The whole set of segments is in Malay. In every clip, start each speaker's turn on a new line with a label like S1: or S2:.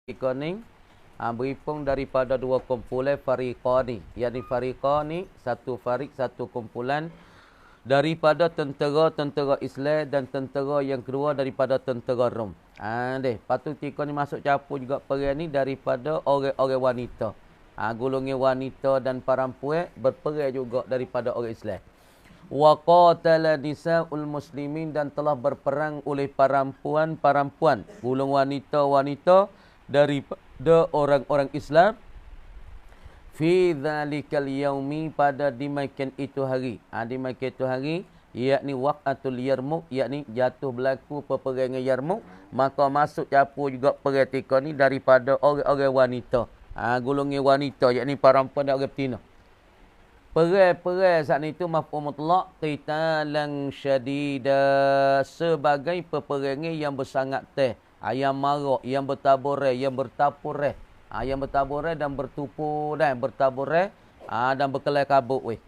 S1: Fariqani berhipung daripada dua kumpulan fariqani, yakni fariqani satu fariq, satu kumpulan daripada tentera Islam dan tentera yang kedua daripada tentera Rom. Patut tika ni masuk campur juga perang ni daripada orang-orang wanita. Golongan wanita dan perempuan berperang juga daripada orang Islam. Wa qatala nisa'ul muslimin, dan telah berperang oleh perempuan-perempuan, golongan wanita-wanita daripada orang-orang Islam fi dzalikal yaumi, pada dimakan itu hari. Dimakan itu hari yakni waqatul Yarmuk, yakni jatuh berlaku peperangan Yarmuk, maka masuk campur juga perang tika ni daripada orang-orang wanita. Golongan wanita yakni perempuan dan orang betina. Perang saat itu mafhum mutlaq qitalan syadida, sebagai peperangan yang bersangat teh, yang marak, yang bertaburai, yang bertapurai. Yang bertaburai dan bertupu dan bertaburai dan berkelai kabut weh.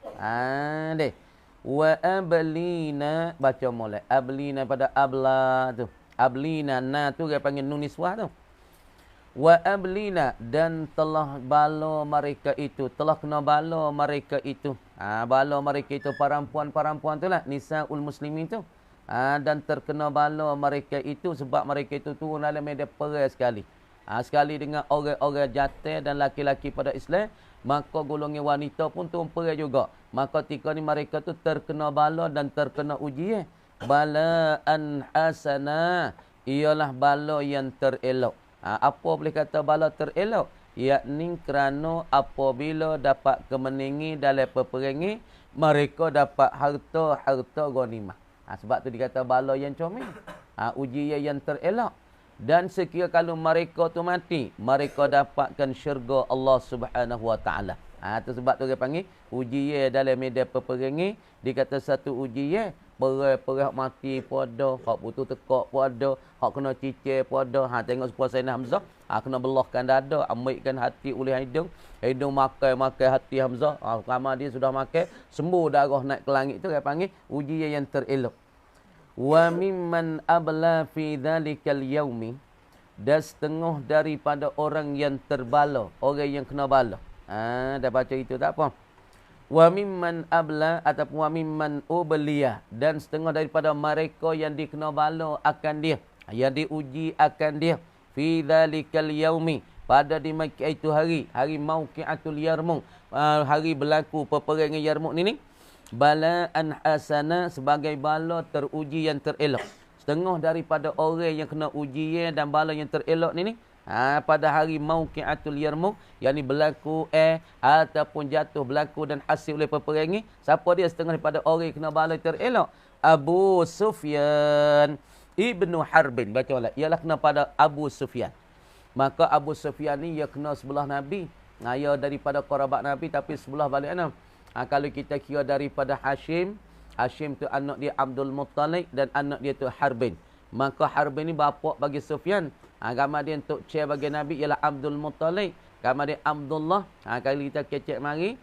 S1: Wa ablina, baca molek. Ablina pada abla tu. Ablina na tu dia panggil nun niswah tu. Wa ablina, dan telah bala mereka itu, telah kena bala mereka itu. Bala mereka itu perempuan-perempuan tu lah, nisaul muslimin tu. Dan terkena bala mereka itu sebab mereka itu turun dalam medan perang sekali. Sekali dengan orang-orang jatuh dan laki-laki pada Islam, maka golongan wanita pun turun perang juga. Maka ketika ni mereka tu terkena bala dan terkena ujian. Balaan hasana, ialah bala yang terelok. Apa boleh kata bala terelok? Yakni kerana apabila dapat kemenangan dalam peperangan, mereka dapat harta ghanimah. Sebab tu dikata bala yang comel. Ujian yang terelok. Dan sekiranya kalau mereka tu mati, mereka dapatkan syurga Allah Subhanahu Wa Taala. Tu sebab tu dia panggil ujian dalam medan peperangan. Dikata satu ujian, perang mati pun ada, hak putus tekak pun ada, hak kena cicir pun ada. Tengok sepuas Sayyidina Hamzah, kena belahkan dada, ambilkan hati oleh hidung makan hati Hamzah. Kamar dia sudah makan, sembuh darah naik ke langit tu dia panggil ujian yang terelok. Wa mimman abla fi dzalikal yaumi, dan setengah daripada orang yang terbala, orang yang kena bala. Dah baca itu tak apa. Wa mimman abla ataupun wa mimman ubliya, dan setengah daripada mereka yang dikena bala akan dia, yang diuji akan dia, fi dzalikal yaumi, pada di itu hari mauqiatul Yarmuk, hari berlaku peperangan Yarmuk ni. Balaan hasana, sebagai bala teruji yang terelok. Setengah daripada orang yang kena ujian dan bala yang terelok ni pada hari mauqiatul Yarmuk, yakni berlaku ataupun jatuh berlaku dan hasil oleh peperangan. Siapa dia setengah daripada orang yang kena bala terelok? Abu Sufyan ibnu Harbin. Baca lah, ialah kena pada Abu Sufyan. Maka Abu Sufyan ni ia kena sebelah Nabi. Ia daripada kerabat Nabi tapi sebelah balik enam. Kalau kita kira daripada Hashim tu anak dia Abdul Muttalib dan anak dia tu Harbin. Maka Harbin ni bapa bagi Sufyan. Gambar dia untuk chair bagi Nabi ialah Abdul Muttalib. Gambar dia Abdullah. Kalau kita kecek mari.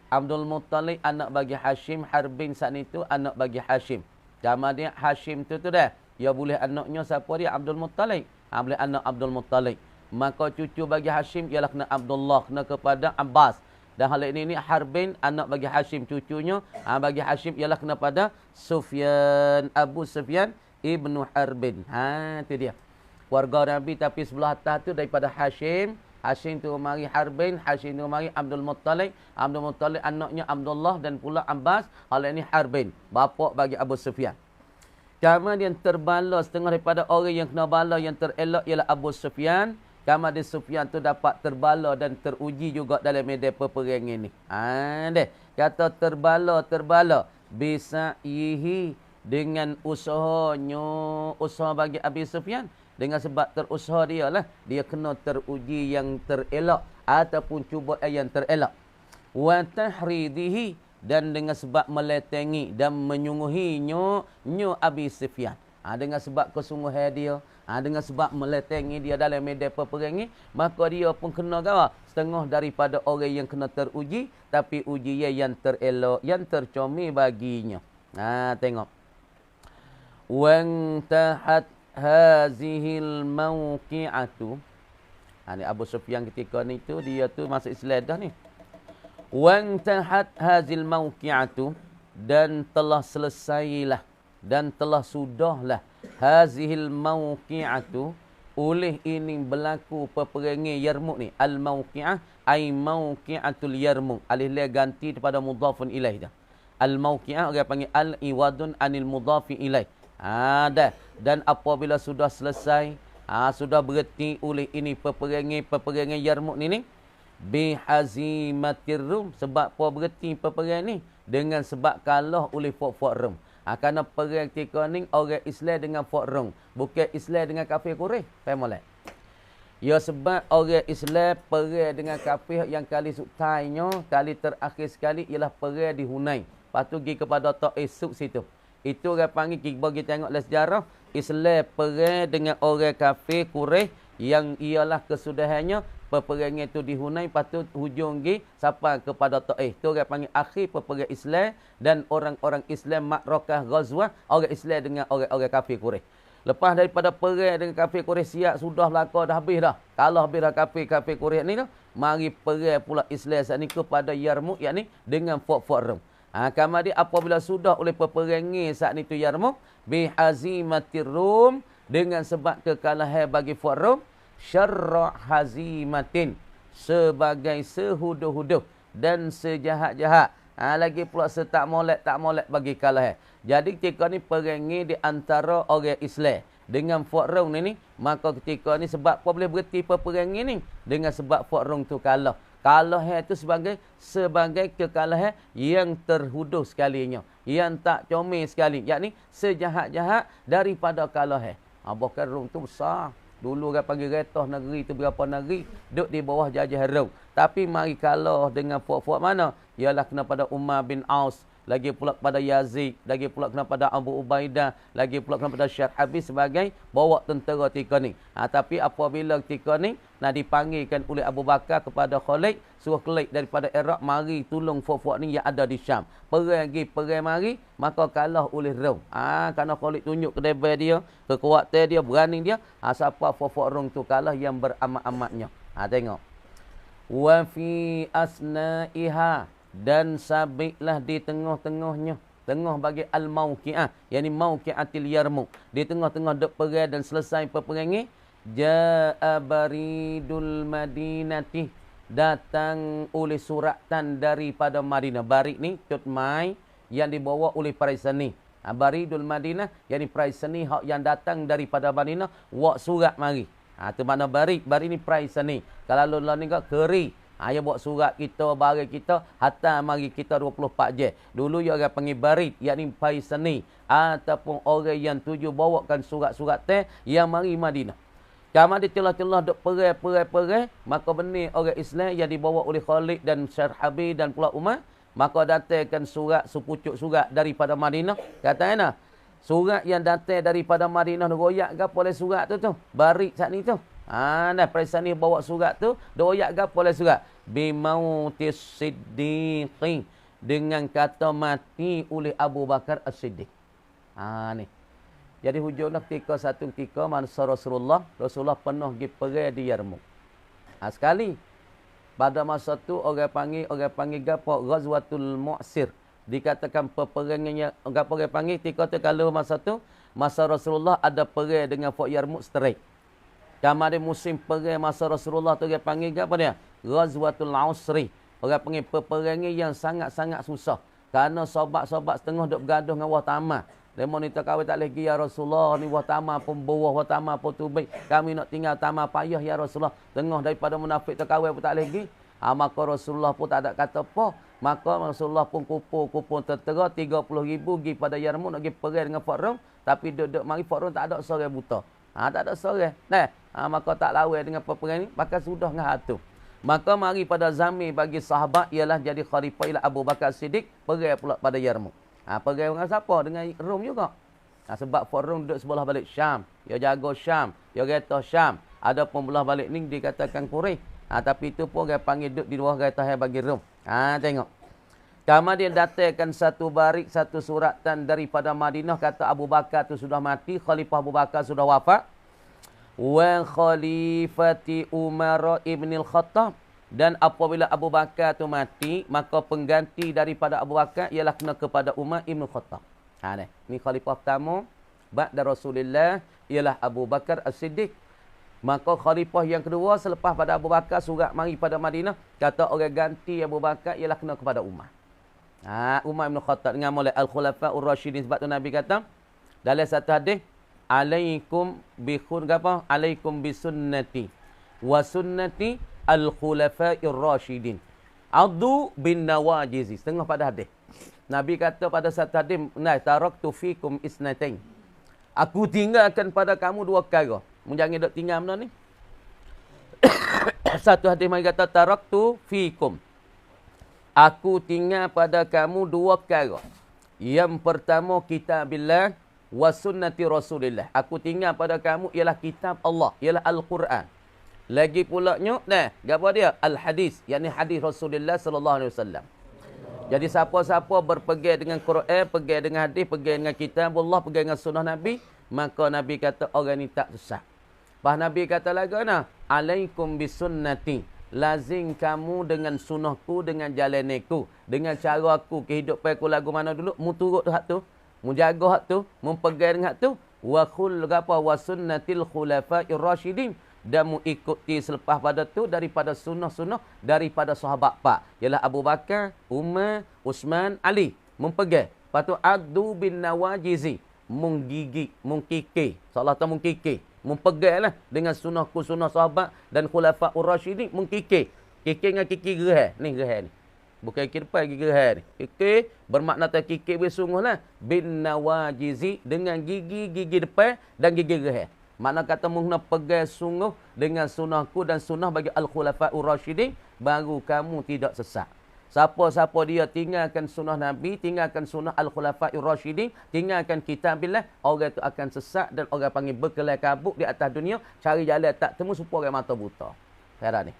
S1: Abdul Muttalib anak bagi Hashim. Harbin saat itu anak bagi Hashim. Gambar dia Hashim tu dah. Ya boleh anaknya siapa dia? Abdul Muttalib. Boleh anak Abdul Muttalib. Maka cucu bagi Hashim ialah kena Abdullah. Kena kepada Abbas. Dan hal ini Harbin anak bagi Hashim, cucunya bagi Hashim ialah kena pada Sufyan, Abu Sufyan ibnu Harbin. Itu dia. Keluarga Nabi tapi sebelah atas tu daripada Hashim. Hashim tu mari Harbin, Hashim tu mari Abdul Muttalib. Abdul Muttalib anaknya Abdullah dan pula Abbas. Hal ini Harbin, bapa bagi Abu Sufyan. Kemudian terbala setengah daripada orang yang kena bala yang terelok ialah Abu Sufyan. Kamar di Sufyan tu dapat terbala dan teruji juga dalam medan peperangan ni. Kata terbala bisa yihi, dengan usahanya, usaha bagi Abi Sufyan. Dengan sebab terusaha dia lah, dia kena teruji yang terelak ataupun cuba yang terelak. Wa tahridihi, dan dengan sebab meletengi dan menyungguhinya Abi Sufyan. Dengan sebab kesungguhan dia, dengan sebab meletengi dia dalam medan peperangan, maka dia pun kena gawa setengah daripada orang yang kena teruji, tapi ujian yang terelok, yang tercomel baginya. Tengok. Wantahat hazihil mauqi'atu. Ni Abu Sufyan ketika ni tu dia tu masuk Islam dah ni. Wantahat hazil mauqi'atu, dan telah selesailah dan telah sudahlah hazihil mauqi'atu, oleh ini berlaku peperangan Yarmuk ni. Al mauqi'ah ai mauqi'atul Yarmuk. Alif lam ganti daripada mudhafun ilaih dah. Al mauqi'ah orang panggil al iwadun anil mudhafi ilaih. Dah. Dan apabila sudah selesai, sudah berhenti oleh ini peperangan Yarmuk ni bihazimatir Rum, sebab apa berhenti peperangan ni? Dengan sebab kalah oleh puak-puak Rom. Kerana perang ketika ni orang Islam dengan puak Rom, bukan Islam dengan kafir Quraisy. Faham molek? Ya, sebab orang Islam perang dengan kafir yang kali suktainya, kali terakhir sekali ialah perang di Hunain. Lepas tu pergi kepada Taif situ. Itu orang panggil, kita tengok dalam sejarah, Islam perang dengan orang kafir Quraisy yang ialah kesudahannya peperangan itu di Hunain, patut hujung pergi sampai kepada Taif. Itu orang panggil akhir peperangan Islam dan orang-orang Islam Ma'rakah Ghazwah, orang Islam dengan orang-orang kafir Quraisy. Lepas daripada perang dengan kafir Quraisy siap sudah belaka dah habis dah. Kalau habis dah kafir Quraisy ni dah, mari perang pula Islam saat ni kepada Yarmuk, yakni dengan puak-puak Rom. Kemudian apabila sudah oleh peperangan saat itu Yarmuk bihazimatir Rum, dengan sebab kekalahan bagi puak Rom, syarra hazimatin, sebagai sehuduh-huduh dan sejahat-jahat. Lagi pula setak molek bagi kalahan. Jadi ketika ni perangi di antara orang Islam dengan puak Rom ni, maka ketika ni sebab apa boleh berhenti peperangan ni? Dengan sebab puak Rom tu kalah. Kalahan itu sebagai kekalahan yang terhuduh sekalinya, yang tak comel sekali, yakni sejahat-jahat daripada kalahan. Bahkan Rom tu besar. Dulu orang panggil retah negeri tu berapa negeri, duduk di bawah jajah Rom. Tapi mari kalah dengan puak-puak mana? Ialah kena pada Umar bin Aus, lagi pula kepada Yazid, lagi pula kena pada Abu Ubaidah, lagi pula kena pada Syekh Habib sebagai bawa tentera ketika ni. Tapi apabila ketika ni nak dipanggilkan oleh Abu Bakar kepada Khalid, suruh Khalid daripada Iraq mari tolong puak-puak ni yang ada di Syam. Perang mari, maka kalah oleh Rom. Kerana Khalid tunjuk kedebay dia, kekuatan dia, berani dia, siapa puak-puak Rom tu kalah yang beramat-amatnya. Tengok. Wa fi asna'iha, dan sabitlah di tengah-tengahnya, tengah bagi al-mauqi'ah, yakni mauqi'atil Yarmuk, di tengah-tengah dek perang dan selesai peperangan, ja'a baridul madinati, datang oleh suratan daripada Madinah. Barid ni cut mai yang dibawa oleh Praisani. Baridul Madinah, yakni Praisani yang datang daripada Madinah, wak surat mari. Tu makna barid. Barid ni Praisani. Kalau lalu ni kak keri, dia buat surat kita, barang kita, hatta mari kita 24 jam. Dulu dia orang panggil barid, yakni Praisani, ataupun orang yang tuju bawakan surat-surat teh yang mari Madinah. Kamu di celah-celah duk perang, maka benih orang Islam yang dibawa oleh Khalid dan Syekh Habib dan pula Umar, maka datangkan surat, sepucuk surat daripada Madinah. Katanya, surat yang datang daripada Madinah, royak gapo oleh surat tu? Barid saat ni tu. Nah, Praisani bawa surat tu, royak gapo oleh surat? Bimautis Siddiqi, dengan kata mati oleh Abu Bakar As-Siddiq. Ni. Jadi hujunglah satu ketika masa Rasulullah pernah pergi perang di Yarmuk. Sekali pada masa tu orang panggil gapo Ghazwatul Mu'sir. Dikatakan peperangannya gapo orang panggil ketika tu kalau masa tu masa Rasulullah ada perang dengan Fort Yarmuk straight. Kamari musim perang masa Rasulullah tu orang panggil gapo dia? Ghazwatul Usri. Orang panggil peperangan yang sangat-sangat susah. Kerana sahabat-sahabat setengah duk bergaduh dengan wah tamah. Demo ni tak kawin tak lagi ya Rasulullah, ni wah tamah pun bawah, wah tamah pun tubik. Kami nak tinggal tamah payah ya Rasulullah. Tengah daripada munafik tak kawin pun tak lagi. Maka Rasulullah pun tak ada kata apa. Maka Rasulullah pun kumpul tentera 30,000 pergi pada Yarmuk nak pergi perang dengan Fort Rom. Tapi duduk mari Fort Rom tak ada seorang buta. Tak ada seorang. Maka tak lawan dengan peperangan ni. Maka sudah dengan hatu. Maka mari pada zaman bagi sahabat ialah jadi khalifah ialah Abu Bakar Siddiq, perang pula pada Yarmuk. Perang dengan siapa? Dengan Rom juga. Sebab Fort Rom duduk sebelah balik Syam. Dia jaga Syam. Dia kata Syam. Ada pun belah balik ni dikatakan Quraisy. Tapi itu pun dia panggil duduk di luar kereta bagi Rom. Tengok. Kemudian datangkan satu barik, satu suratan daripada Madinah. Kata Abu Bakar tu sudah mati. Khalifah Abu Bakar sudah wafat. Wa khalifati Umar ibn al-Khattab. Dan apabila Abu Bakar tu mati, maka pengganti daripada Abu Bakar ialah kena kepada Umar ibn al-Khattab. Ni khalifah pertama ba'da Rasulullah ialah Abu Bakar As-Siddiq. Maka khalifah yang kedua selepas pada Abu Bakar surat mari pada Madinah, kata orang ganti Abu Bakar ialah kena kepada Umar. Umar ibn Khattab dengan mulai Al-Khulafa'ur Rasyidin. Sebab tu Nabi kata dalam satu hadis, alaikum bisunnati wa sunnati al-khulafa'ir rasyidin. Addu bin nawajizi. Setengah pada hadis. Nabi kata pada satu hadis, taraktu fikum isnatain. Aku tinggalkan pada kamu dua perkara. Jangan dok tinggal benda ni. Satu hadis mari kata taraktu fikum. Aku tinggal pada kamu dua perkara. Yang pertama kitabillah wa sunnati Rasulillah. Aku tinggal pada kamu ialah kitab Allah, ialah Al-Quran. Lagi pula apa dia? Al-hadis, yakni hadis Rasulullah sallallahu alaihi wasallam. Jadi siapa-siapa berpegang dengan Quran, pegang dengan hadis, pegang dengan kitab Allah, pegang dengan sunnah Nabi, maka Nabi kata orang ni tak sesat. Bah Nabi kata lagi alaikum bisunnati. Lazim kamu dengan sunnahku, dengan jalanku, dengan cara aku kehidupan aku lagu mana dulu, mu turut hak tu, mu jaga hak tu, mu pegang hak tu, wa sunnatil khulafa'ir rasyidin, dan mu ikuti selepas pada tu daripada sunnah-sunnah daripada sahabat pak, ialah Abu Bakar, Umar, Uthman, Ali, mu pegang. Lepas tu addu bin nawajizi, mu gigi, mu kiki, seolah tu mu kiki. Mempeganglah dengan sunnahku, sunnah sahabat dan khulafa'ur rasyidin, mengkikir. Kikir dengan kikir gerah. Ni gerah ni. Bukan kikir depan, kikir gerah ni. Kikir bermakna tak kikir bersungguhlah. Bin nawajizi, dengan gigi-gigi depan dan gigi gerah. Makna kata mengena pegang sungguh dengan sunnahku dan sunnah bagi al-khulafa'ur rasyidin, baru kamu tidak sesat. Siapa-siapa dia tinggalkan sunnah Nabi, tinggalkan sunnah Al-Khulafa'ir Rasyidin, tinggalkan kitabillah, orang itu akan sesat dan orang panggil berkelai kabut di atas dunia, cari jalan tak temu supaya orang mata buta. Sekarang ni.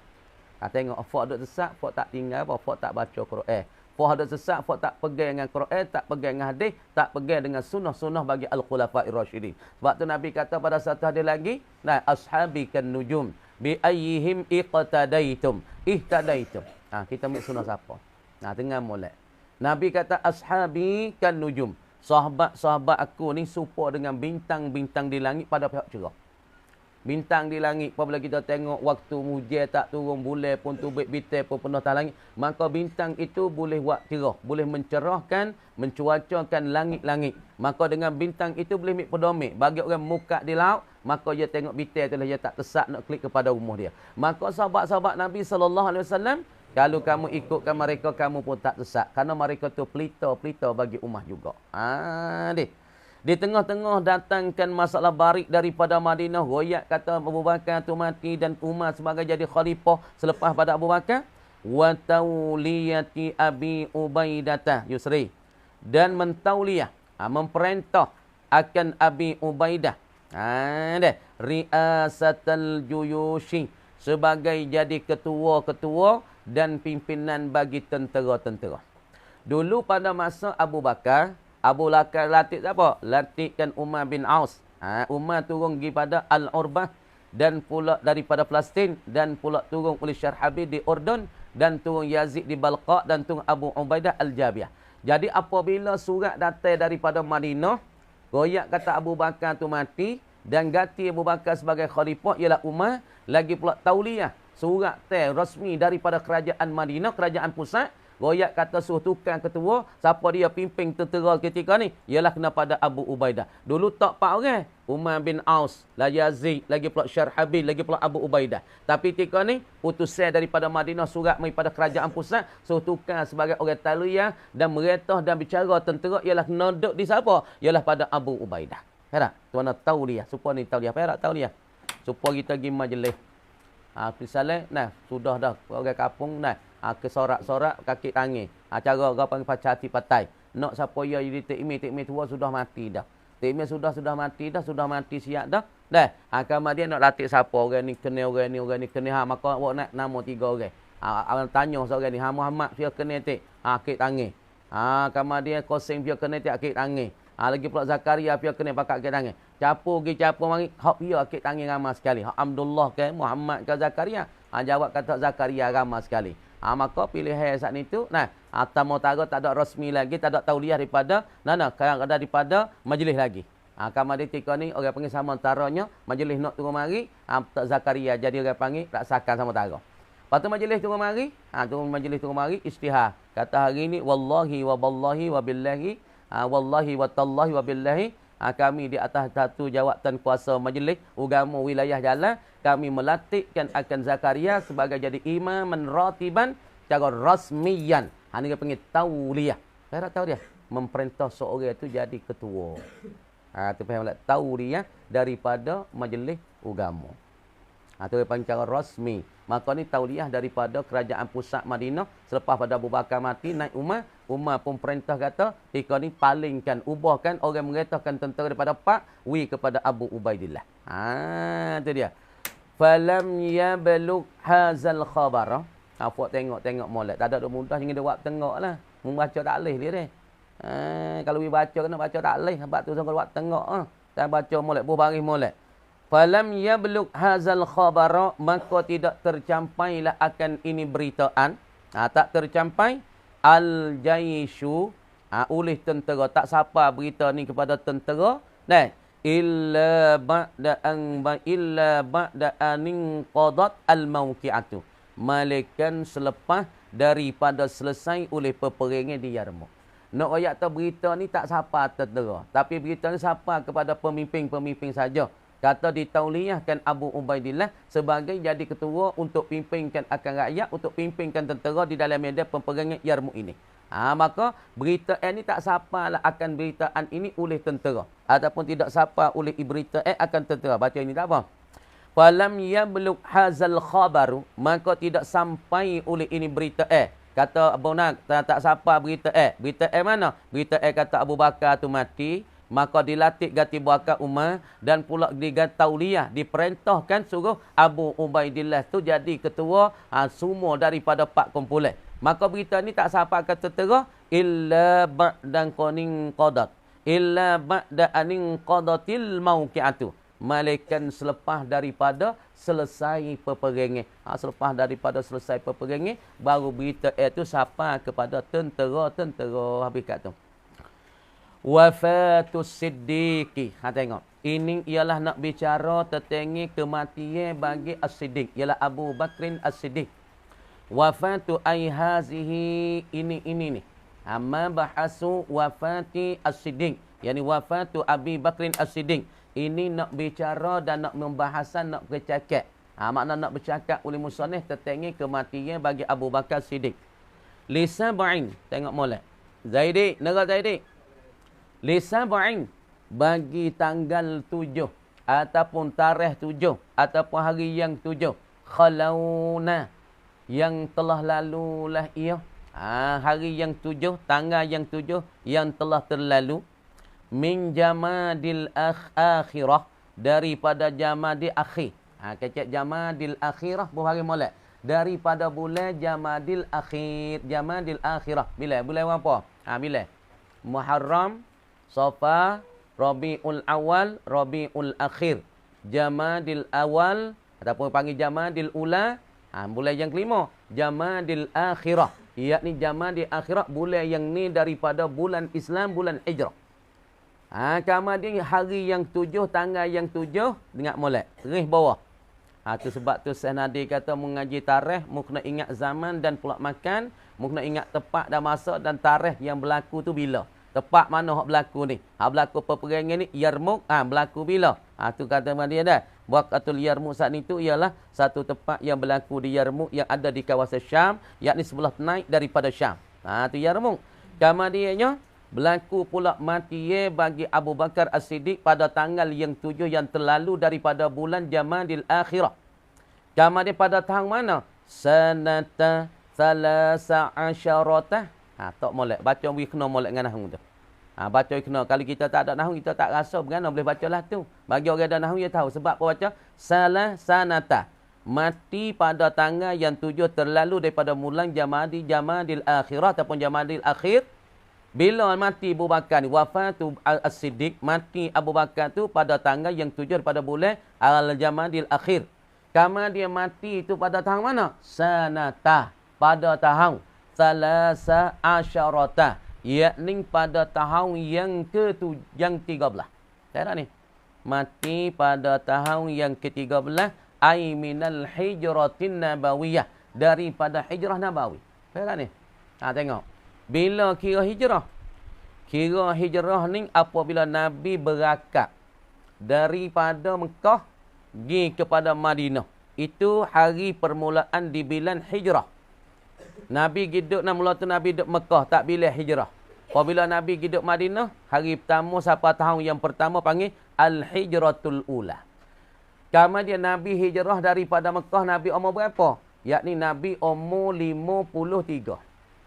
S1: Tengok, fak duk sesat, fak tak tinggal, fak tak baca Quran. Fak duk sesat, fak tak pegang dengan Quran, tak pegang dengan hadis, tak pegang dengan sunnah-sunnah bagi Al-Khulafa'ir Rasyidin. Sebab tu Nabi kata pada satu hadis lagi, ashabi kan nujum, bi ayyihim ihtadaitum. Kita ambil sunnah siapa? Tengah mulai. Nabi kata ashabi kan nujum. Sahabat-sahabat aku ni serupa dengan bintang-bintang di langit pada pihak cerah. Bintang di langit, apabila kita tengok waktu hujan tak turun, bulan pun tubik, bintang pun penuh atas langit, maka bintang itu boleh buat cerah, boleh mencerahkan, mencuacakan langit-langit. Maka dengan bintang itu boleh ambil pedomik. Bagi orang muka di laut, maka dia tengok bintang tu lah, dia tak tersat nak klik kepada rumah dia. Maka sahabat-sahabat Nabi SAW, kalau kamu ikutkan mereka, kamu pun tak sesat. Kerana mereka tu pelita-pelita bagi ummah juga. Di tengah-tengah datangkan masalah barik daripada Madinah. Royak kata Abu Bakar tu mati dan Umar sebagai jadi khalifah selepas pada Abu Bakar. Wa tauliyati Abi Ubaidah Yusri. Dan mentauliah, memperintah akan Abi Ubaidah. Riasatal juyushi. Sebagai jadi ketua-ketua dan pimpinan bagi tentera-tentera. Dulu pada masa Abu Bakar latih siapa? Latihkan Umar bin Aus. Umar turun pergi pada Al-Urbah dan pula daripada Palestin dan pula turun oleh Syarhabi di Urdun dan turun Yazid di Balqa dan turun Abu Ubaidah Al-Jabiyah. Jadi apabila surat datang daripada Madinah, royak kata Abu Bakar tu mati dan ganti Abu Bakar sebagai khalifah ialah Umar, lagi pula tauliyah surat rasmi daripada kerajaan Madinah, kerajaan pusat. Royak kata suruh tukang ketua, siapa dia pimpin tentera ketika ni, ialah kena pada Abu Ubaidah. Dulu tak 4 orang. Umar bin Aus, Yazid, lagi pula Syarhabil, lagi pula Abu Ubaidah. Tapi ketika ni, utusan daripada Madinah surat daripada kerajaan pusat, suruh tukang sebagai orang taliyah dan merintah dan bicara tentera, ialah kena duduk di siapa? Ialah pada Abu Ubaidah. Faham tak? Tuan tahu dia. Supaya ni tahu dia. Faham tak tahu dia? Supaya kita pergi majlis. Misalnya, sudah dah orang kampung, kesorak-sorak kaki tangan. Cara orang panggil pacati patai. Nak siapa ya jadi tekmil tua sudah mati dah. Tekmil sudah mati dah, sudah mati siap dah. Kemudian nak latih siapa orang ni kena maka awak nak nama 3 orang. Awak tanya seorang ni, Muhammad siapa kena tik? Akik tangan. Kemudian Qasim dia kena tiap akik tangan. Lagi pula Zakaria dia kena pakai akik tangan. Capu mari. Hak dia akik tangan ramai sekali. Hak Abdullah ke Muhammad ke Zakaria. Jawab kata Zakaria ramai sekali. Maka pilihan saat itu, tamu tara tak ada rasmi lagi, tak ada tauliah daripada, kadang ada daripada majlis lagi. Kemudian ketika ni, orang panggil sama taranya, majlis nak turun mari, Zakaria jadi orang panggil, tak sakan sama tara. Lepas tu majlis turun mari, majlis turun mari, istihar. Kata hari ni, wallahi wa ballahi wa billahi, wallahi wa tallahi wa billahi, kami di atas satu jawatan kuasa majlis, agama wilayah jalan, kami melatihkan akan Zakaria sebagai jadi imam ratiban secara rasmiyan. Ini dia panggil tauliyah. Saya tak tahu dia. Memerintah seorang itu jadi ketua. Itu faham tak? Tauliyah daripada majlis agama. Itu dia panggil cara rasmi. Maka ni tauliyah daripada kerajaan pusat Madinah. Selepas pada Abu Bakar mati, naik Umar. Umar pun perintah kata, ketika ni palingkan, ubahkan orang mengeritakan tentera daripada Pak, kepada Abu Ubaidillah. Itu dia. Falam yablugh hazal khabar. Puak tengok molek. Tak ada duk mudah jangan dia buat tengok lah. Membaca tak leh dia deh. Kalau we baca kena baca tak leh. Sebab tu sang buat tengok tak baca molek, baris molek. Falam yablugh hazal khabar, maka tidak tercampailah akan ini beritaan. Tak tercampai al jaishu oleh tentera. Tak sapa berita ni kepada tentera. Illa ba'da anin qadat al-mawqi'atu. Malaikan selepas daripada selesai oleh peperangan di Yarmouk. Nak ayat tahu berita ni tak sapa tentera. Tapi berita ni sapa kepada pemimpin-pemimpin saja. Kata ditauliyahkan Abu Ubaidillah sebagai jadi ketua untuk pimpinkan akan rakyat, untuk pimpinkan tentera di dalam medan peperangan Yarmouk ini. Maka berita ni tak sapa lah akan beritaan ini oleh tentera. Ataupun tidak sapa oleh berita akan tentera. Baca ini tak apa. Falam yablugh hazal khabaru, maka tidak sampai oleh ini berita Kata Abu Nak, tak sapa berita Berita mana? Berita kata Abu Bakar tu mati. Maka dilatih ganti Bakar Umar. Dan pula digatauliah, diperintahkan suruh Abu Ubaidillah tu jadi ketua semua daripada Pak Kumpulan. Maka berita ni tak sapa kata tentera illa ba'dan qanin qadat. Illa ba'da anin qadatil mawqi'atu. Malaikan selepas daripada selesai peperangan. Selepas daripada selesai peperangan, baru berita itu sapa kepada tentera-tentera. Habis kat tu. Wafatus Siddiqi. Tengok. Ini ialah nak bicara tentang kematian bagi As-Siddiq. Ialah Abu Bakrin As-Siddiq. Wafatu hazihi ini ni. Amma bahasu wafati As-Siddiq. Yani wafatu Abi Bakrin As-Siddiq. Ini nak bicara dan nak membahasan, nak bercakap. Makna nak bercakap oleh musannif tentang kematian bagi Abu Bakar Siddiq. Lisab'in. Tengok molek. Zaidi, negara Zaidi. Lisab'in. Bagi tanggal 7. Ataupun tarikh 7. Ataupun hari yang 7. Khalawna. Yang telah lalulah ia. Hari yang 7. Tanggal yang 7. Yang telah terlalu. Min jamadil akhirah. Daripada jamadil akhir. Kecek jamadil akhirah. Buhari molek. Daripada bulan jamadil akhir. Jamadil akhirah. Bila? Bulan apa? Bila? Muharram. Safar. Rabiul awal. Rabiul akhir. Jamadil awal. Ataupun panggil jamadil ula. Bulan yang kelima. Jamadil akhirah. Iaitu jamadil akhirah. Bulan yang ni daripada bulan Islam. Bulan Hijrah. Kemudian hari yang 7, tanggal yang 7, dengar molek. Terih bawah. Tu sebab tu Syekh Nadir kata mengaji tarikh, mu kena ingat zaman dan pula makan, mu kena ingat tepat dan masa dan tarikh yang berlaku tu bila. Tepat mana hak berlaku ni? Berlaku peperangan ni Yarmouk, berlaku bila? Tu kata dia dah. Waqatul Yarmouk saat itu ialah satu tempat yang berlaku di Yarmouk yang ada di kawasan Syam, yakni sebelah naik daripada Syam. Tu Yarmouk. Kemudiannya berlaku pula mati bagi Abu Bakar As-Siddiq pada tanggal yang 7 yang terlalu daripada bulan Jamadil Akhirah. Kemudian pada tahun mana? Sanata Thalasa Asyarata. Tak molek. Baca kena molek dengan nahwu tu. Baca kena. Kalau kita tak ada nahwu, kita tak rasa berana boleh bacalah tu. Bagi orang ada nahwu, dia tahu. Sebab apa baca? Salah sanata. mati pada tanggal yang 7 terlalu daripada bulan Jamadil Akhirah ataupun Jamadil Akhir. Bila mati Abu Bakar ni, wafatu As-Siddiq, mati Abu Bakar tu pada tanggal yang 7 daripada bulan Al-Jamadil Akhir. Kama dia mati itu pada tahun mana? Sanatah, pada tahun Salasa Asyarata, yakni pada tahun yang 13. Cara ni. Mati pada tahun yang ke-13 ai minal hijratin nabawiyah, daripada hijrah nabawi. Cara ni. Tengok. Bila kira hijrah? Kira hijrah ni apabila Nabi berakab daripada Mekah pergi kepada Madinah. Itu hari permulaan di bulan hijrah. Nabi hidup mula tu Nabi hidup Mekah, tak bila hijrah. Apabila Nabi hidup Madinah, hari pertama siapa tahun yang pertama panggil Al-Hijratul Ula. Kemudian Nabi hijrah daripada Mekah, Nabi umur berapa? Yakni Nabi umur 53.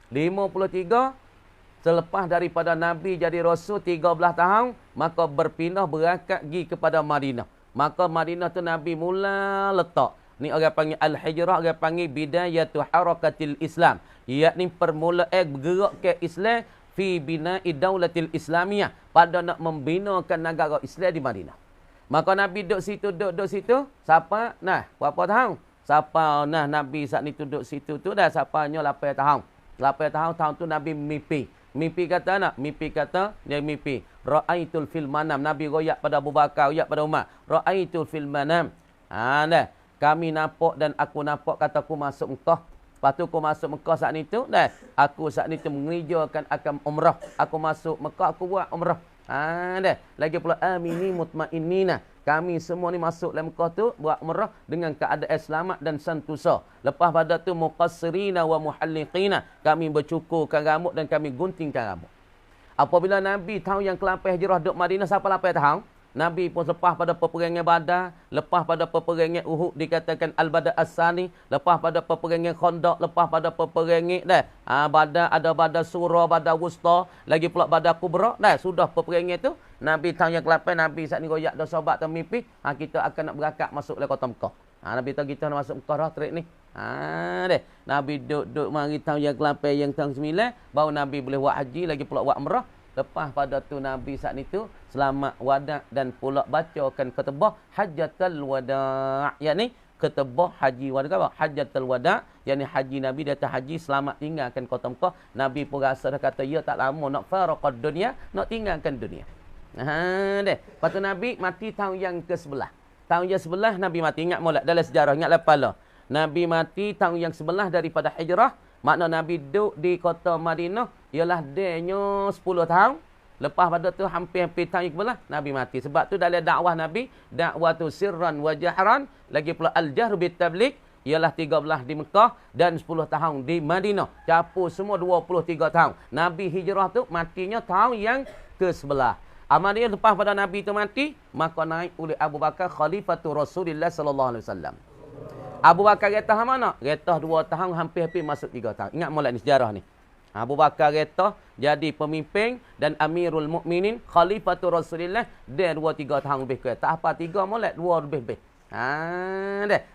S1: 53 selepas daripada Nabi jadi Rasul 13 tahun, maka berpindah berakad pergi kepada Madinah. Maka Madinah tu Nabi mula letak. Ni orang panggil Al-Hijrah, orang panggil Bidayatu Harakatil Islam. Yakni permulaan bergerak ke Islam fi bina'i daulatil Islamiyah. Pada nak membinakan negara Islam di Madinah. Maka Nabi duduk situ. Siapa? Nah, berapa tahun? Siapa? Nah, Nabi saat ni duduk situ tu dah siapanya 8 tahun. 8 tahun tu Nabi mimpi. Mimpi kata nak? Mimpi kata, dia mimpi. Ra'aitul fil manam. Nabi royak pada Abu Bakar, royak pada Umar. Ra'aitul fil manam. Dah. Kami nampak dan aku nampak kata aku masuk Mekah. Lepas tu aku masuk Mekah saat itu. Dah. Aku saat itu mengerjakan akan umrah. Aku masuk Mekah, aku buat umrah. Dah. Lagi pula amini mutmainnina. Kami semua ni masuk dalam Mekah tu buat umrah dengan keadaan selamat dan sentosa. Lepas pada tu muqassirina wa muhalliqina. Kami bercukurkan rambut dan kami guntingkan rambut. Apabila Nabi tahun yang ke-8 hijrah duduk Madinah siapa 8 tahun? Nabi pun lepas pada peperangan Badar, lepas pada peperangan Uhud dikatakan Al-Badar As-Sani, lepas pada peperangan Khandaq, lepas pada peperangan Badar, ada Badar Surah, Badar Wusta, lagi pula Badar Kubra. Sudah peperangan tu Nabi tahun yang ke-8 Nabi saat ni royak dah sahabat tu mimpi, kita akan nak berangkat masuk ke kota Mekah. Nabi tahu kita nak masuk Mekah dah trip ni. Nabi duduk mari tahun yang ke-8 yang tahun 9 baru Nabi boleh buat haji lagi pula buat umrah. Lepas pada tu Nabi saat itu selamat wada' dan pula bacakan ketebah Hajjatul Wada'. Yakni ketebah haji wada' apa? Hajjatul Wada'. Yakni haji Nabi dia kata haji selamat tinggalkan kota Mekah. Nabi pun rasa dah kata ya tak lama nak faraqad dunia, nak tinggalkan dunia. Lepas tu Nabi mati tahun yang ke-11. Tahun yang 11 Nabi mati. Ingat molek dalam sejarah, ingatlah pala. Nabi mati tahun yang 11 daripada hijrah. Makna Nabi duduk di kota Madinah ialah dia 10 tahun. Lepas pada tu hampir-hampir tahun ke-11 Nabi mati. Sebab tu dalam dakwah Nabi, dakwah tu sirran wa jahran, lagi pula al-jahr bit tabligh ialah 13 di Mekah dan 10 tahun di Madinah. Campur semua 23 tahun. Nabi hijrah tu matinya tahun yang ke-11. Amalnya lepas pada Nabi tu mati, maka naik oleh Abu Bakar khalifatul Rasulullah sallallahu alaihi wasallam. Abu Bakar retah mana? Retah 2 tahun hampir-hampir masuk 3 tahun. Ingat molek ni sejarah ni. Abu Bakar retah jadi pemimpin dan Amirul Mukminin khalifatul Rasulullah dia 2-3 tahun lebih kurang. Tak apa 3 molek 2 lebih.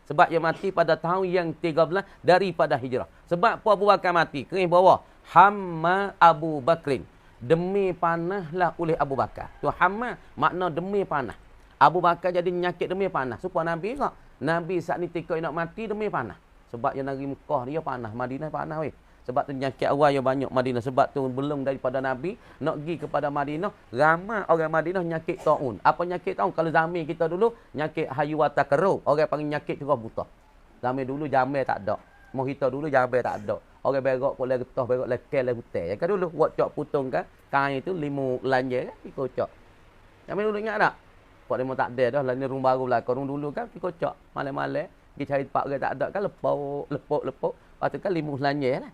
S1: Sebab dia mati pada tahun yang 13 daripada hijrah. Sebab apa Abu Bakar mati? Keris bawah. Hamma Abu Bakrin. Demi panahlah oleh Abu Bakar. Tu hamma makna demi panah. Abu Bakar jadi nyakit demi panah. Supaya Nabi kok. Nabi saat ni tika nak mati demi panah. Sebab yang negeri Mekah dia panah, Madinah panah weh. Sebab tu nyakit awal yang banyak Madinah. Sebab tu belum daripada Nabi nak pergi kepada Madinah, ramai orang Madinah nyakit taun. Apa nyakit taun? Kalau zaman kita dulu nyakit hayuwata keruh. Orang panggil nyakit curah buta. Zaman dulu jamai tak ada. Mau kita dulu jamai tak ada. Orang berak boleh getah, berak lekel le hutan. Ya kan dulu buat cok putung kan. Kain itu 5 lanja kan dikocok. Zaman dulu ingat tak? Pak demo tak ada dah, lah ni rumah baru belakang. Orang dulu kan pergi kocok malam-malam, pergi cari tempat orang tak ada kan lepok. Lepas tu kan 5 lanja lah.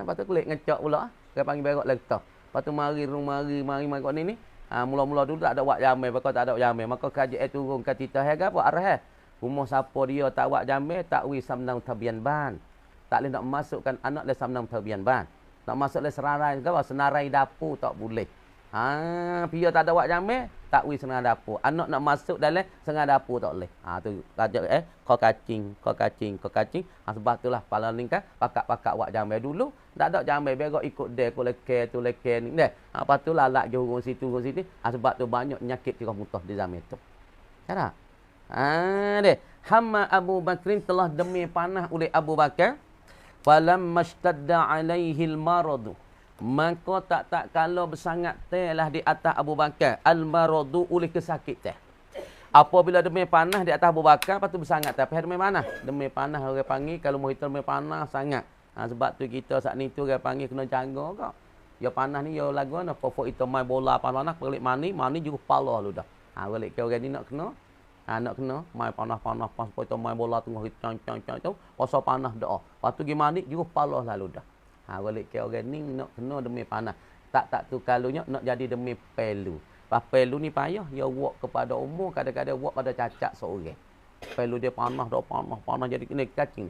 S1: Lepas tu kulit ngecok pula. Orang panggil berak letak. Lepas tu mari kat ni. Mula-mula dulu tak ada wak jamai, bakal tak ada wak jamai. Maka kerajaan turun kat titah apa arah. Rumah siapa dia tak wak jamai, tak wi samnang tabian ban. Tak boleh nak masukkan anak le samnang tabian ban. Nak masuk le senarai dapur tak boleh. Pia tak ada wak jambe, tak wi setengah dapur. Anak nak masuk dalam setengah dapur tak boleh. Tu kata kau kacing. Sebab itulah pala ni kan pakak-pakak wak jambe dulu. Tak ada jambe berok ikut dia ko leke ni. Lepas tu lalak je hurung situ. Sebab tu banyak penyakit tirah mutah di zaman tu. Cara? Deh. Hamma Abu Bakrin telah demi panah oleh Abu Bakar. Falamma mashtadda alaihi al-maradu. Maka tak kalau bersangat lah di atas Abu Bakar al-maradu oleh kesakit teh. Apabila demi panah di atas Abu Bakar, lepas tu bersangat tapi demi panah. Demi panah orang panggil kalau mau hitam demi panah sangat. Sebab tu kita saat ni tu orang panggil kena jaga kau. Ya panah ni ya lagu na pokok itu main bola panah pelik mani juga pala lu dah. Balik ke orang ni nak kena. Nak kena main panah pas itu main bola tengah cang tu pasal panah dah. Lepas tu gimana juga pala lalu dah. Balik ke orang ni nak kena demi panah. Tak tu kalunya nak jadi demi pelu. Pas pelu ni payah, dia wak kepada umur, kadang-kadang wak pada cacat seorang. Pelu dia panah jadi kena cacing.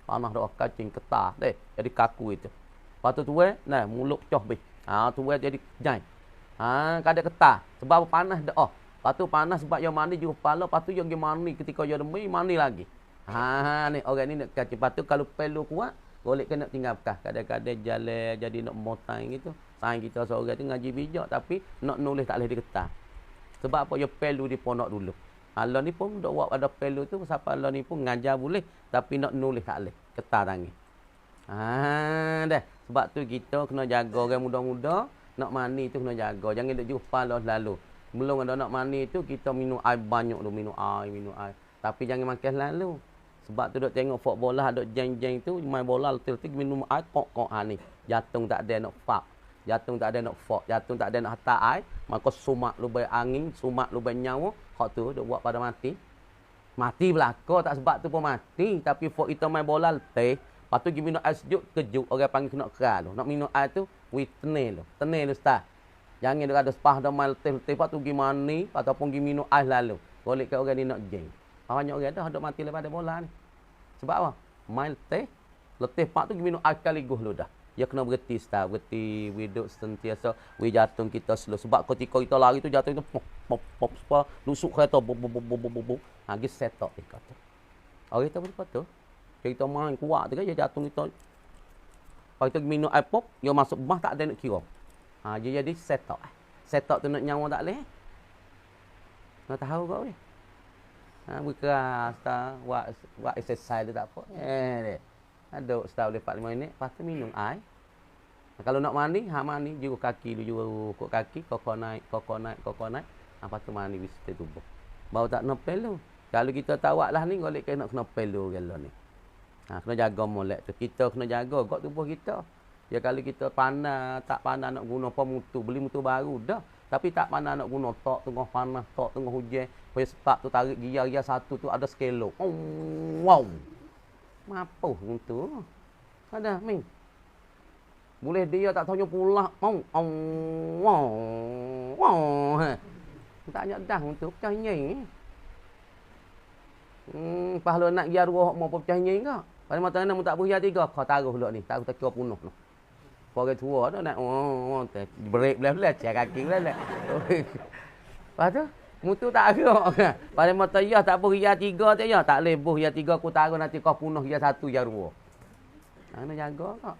S1: Panah dah cacing ketah deh, jadi kaku itu. Lepas tu nah mulut pecah be. Tuai jadi jai. Kadang ketah sebab panas dah. Lepas tu panas sebab yang mandi juga kepala, lepas tu yang mandi ketika dia demi mandi lagi. Ni orang ni nak cacing. Lepas tu kalau pelu kuat golek kena tinggal bekas. Kadang-kadang jalan jadi nak motang gitu. Saing kita seorang tu ngaji bijak tapi nak nulis tak boleh diketah. Sebab apa? Ya pelu di pondok dulu. Allah ni pun dok buat ada pelu tu siapa Allah ni pun ngajar boleh tapi nak nulis tak boleh. Ketah tangan. Dah. Sebab tu kita kena jaga orang muda-muda, nak mandi tu kena jaga. Jangan duk jumpa lalu. Belum ada nak mandi tu kita minum air banyak dulu, minum air. Tapi jangan makan lalu. Sebab tu duk tengok fok bola duk jeng-jeng tu main bola letik minum air kok ni. Jatung tak ada nak fak. Jatung tak ada nak fok. Jatung tak ada nak hantar air. Maka sumak lu angin, sumak lu nyawa. Hak tu duk buat pada mati. Mati belaka tak sebab tu pun mati. Tapi fok itu main bola letik. Lepas tu pergi minum air sejuk, kejut. Orang panggil kena keral. Nak minum air tu, tenil lu. Tenil lu ustaz. Jangan duk ada sepah dah main letik. Lepas tu pergi mani. Ataupun pergi minum air lalu. Golek ke orang ni nak jeng. Banyak orang dah duk mati lepas bola ni. Sebab apa? Main letih pak tu minum air sekaligus lu dah. Dia kena berhenti start, berhenti widuk sentiasa we jatuh kita slow. Sebab ketika kita lari tu jatuh itu pop lusuk kereta bub. Lagi setok dia kata. Orang kita pun kata. Kita main kuat tu kan dia jatuh kita. Kalau kita minum air pop, dia masuk rumah tak ada nak kira. Dia jadi setok. Setok tu nak nyawa tak boleh. Nak tahu kau ni. Berkeras tak, buat exercise tu tak apa. Ada setahun lepas 5 minit, lepas tu minum air. Kalau nak mandi, mandi juga kaki dia juga ukut kaki, kokok naik. Lepas tu mandi bisa tubuh. Baru tak nak pelu. Kalau kita tawak lah ni, golek kena pelu gelo ni. Kena jaga molek tu. Kita kena jaga kok tubuh kita. Ya kalau kita tak pandai nak guna pemutu, beli mutu baru dah. Tapi tak pandai nak guna tok tengah panas, tok tengah hujan. Supaya sebab tu tarik gear satu tu ada skelo. Wow. Mapuh untuk. Ada min. Boleh dia tak tahu pula. Wow. Tak ada dah untuk pecah nyai. Pahala nak gear roh mau pecah nyai ke? Pada mata nak tak buih 3 kau taruh pula ni. Tak kira punuh noh. Orang tua tu nak break belah cek kaki belah. Lepas tu mutu tak ada. Pada mata ya tak boleh ya 3 tu ya. Tak boleh buh ya 3 aku taruh nanti kau punuh ya 1 ya 2. Kena jaga kau.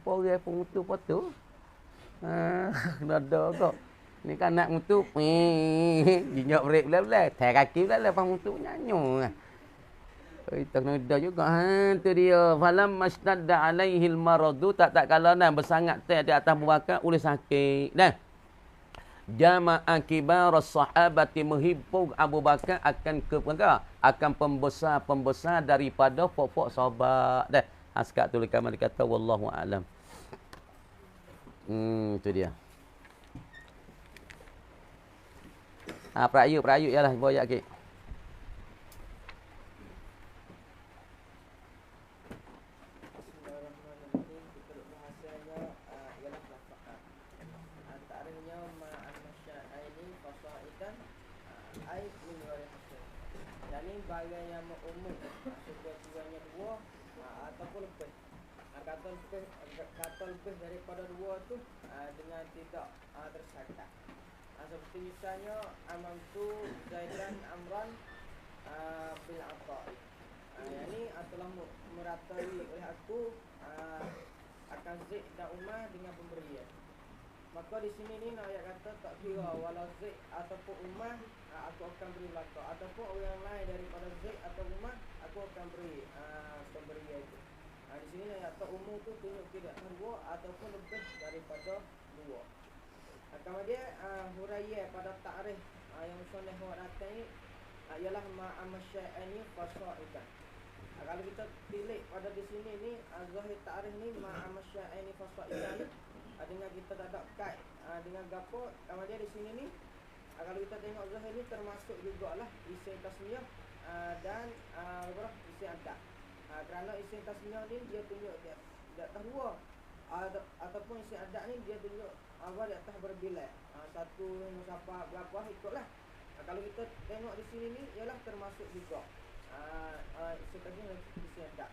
S1: Poreh pun mutu apa tu. Kena ada kau. Ni kan nak mutu. Jinjak break belah. Cek kaki belah lepas mutu nyanyo. Kita kena ada juga. Tu dia. Falam mashtadda alaihil maradu. Tak kala nak bersangat di atas Abu Bakar oleh sakit. Dan jama'a kibar sahabati menghimpun Abu Bakar akan pembesar daripada pokok sahabat. Dah. Askat tulis kamar kata wallahu a'lam. Tu dia. Perayuk ialah boyak ke.
S2: kata lebih daripada dua tu dengan tidak tersakat. Seperti misalnya amantu Zaidan Amran bil ata'i. Yang ni telah meratai oleh aku akan Zaid dan Umar dengan pemberian. Maka di sini ni ayat kata tak kira walau Zaid ataupun Umar aku akan beri belaka, ataupun orang lain daripada Zaid atau Umar aku akan beri pemberian itu. Di sini ayat kata umum tu tunjuk tidak dua ataupun lebih daripada dua. Kemudian huraian pada takrif yang musannaf buat datang ni ialah ma'amasya'ani fasaidan. Kalau kita pilih pada di sini ni zahir takrif ni ma'amasya'ani fasaidan dengan kita tak ada kait dengan gapo. Kemudian di sini ni kalau kita tengok zahir ni termasuk jugalah isim tasniyah dan isim adad. Kerana isim tasniyah ni dia tunjuk dia di atas dua ataupun isim adad ni dia tunjuk di atas berbilai. Satu musafah berapa ikutlah. Kalau kita tengok di sini ni ialah termasuk juga isim tasniyah isim adad.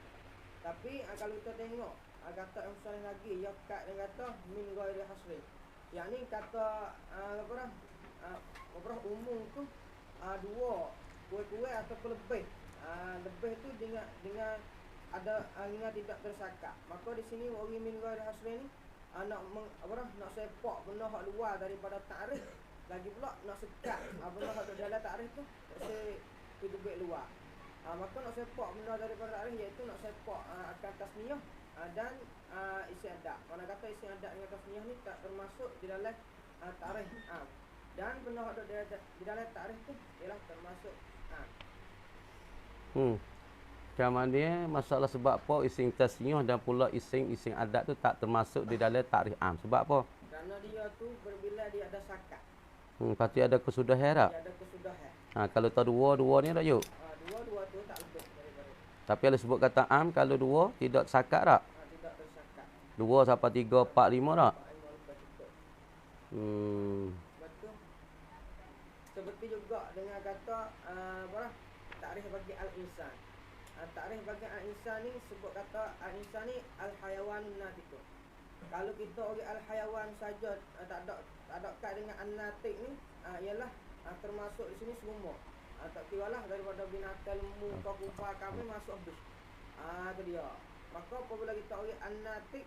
S2: Tapi kalau kita tengok kata yang salah lagi yang kat yang kata min ghairi hasri. Yang ni kata umum tu dua kuat ataupun lebih. Lebih tu dengan ada dengan tidak tersakat. Maka di sini wari min ghairi hasri ni nak sepak benda hak luar daripada takrif, lagi pula nak sekat benda hak dalam takrif tu itu baik luar. Maka nak sepak benda daripada takrif iaitu nak sepak akan tasniyah dan isi adad. Mana kata isi adad dengan tasniyah ni tak termasuk di dalam takrif. Dan benda hak di dalam takrif tu ialah termasuk
S1: Macam dia masalah sebab apa isim tasniyah dan pula isim adad tu tak termasuk di dalam takrif am. Sebab apa?
S2: Kerana dia tu berbila dia ada sakat.
S1: Pasti ada kesudahan tak?
S2: Dia ada kesudahan.
S1: Kalau tak dua ni tak yuk.
S2: Dua tu tak lebih daripada.
S1: Tapi kalau sebut kata am, kalau dua tidak sakat tak?
S2: Tidak tersakat.
S1: 2 sampai 3 4 5 tak?
S2: Betul. Seperti juga dengan kata takrif bagi al-insan. Takrif bagi al-insan ni sebut kata al-insan ni al-hayawanun natiq. Kalau kita orang al-hayawan saja tak ada kat dengan an-natiq ni ialah termasuk di sini semua. Tak kiralah daripada binatang lembu kupa kami masuk habis. Itu dia. Maka apabila kita orang an-natiq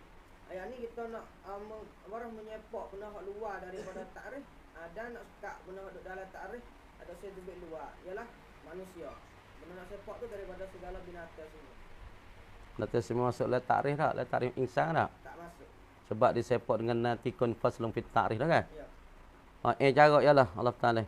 S2: yang ni kita nak menyepak benda hak luar daripada takrif dan nak sekat benda hak dalam takrif ada sedikit luar ialah manusia. Benda nak sepak tu daripada segala binatang semua.
S1: Binatang semua masuk dalam takrif tak? Dalam takrif insan tak?
S2: Tak masuk.
S1: Sebab disepak dengan natikun faslun fit takrif dah kan?
S2: Ya.
S1: Cara ialah Allah Taala.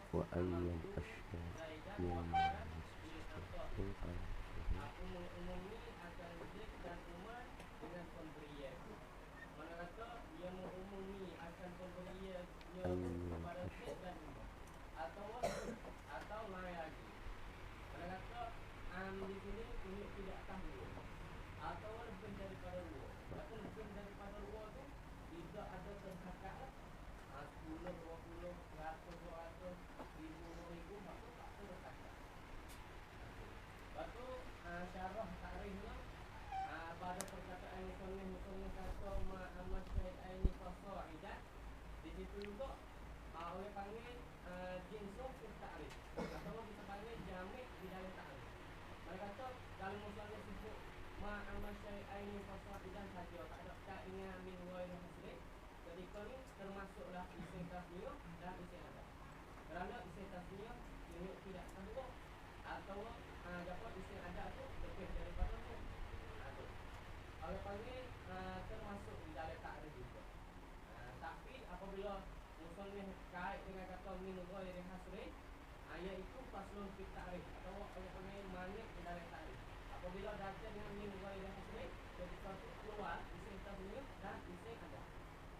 S1: Wa ayyam
S3: apabila datang dengan min ghairi hasrin, jadi satu keluar isim tasniah dan isim ada.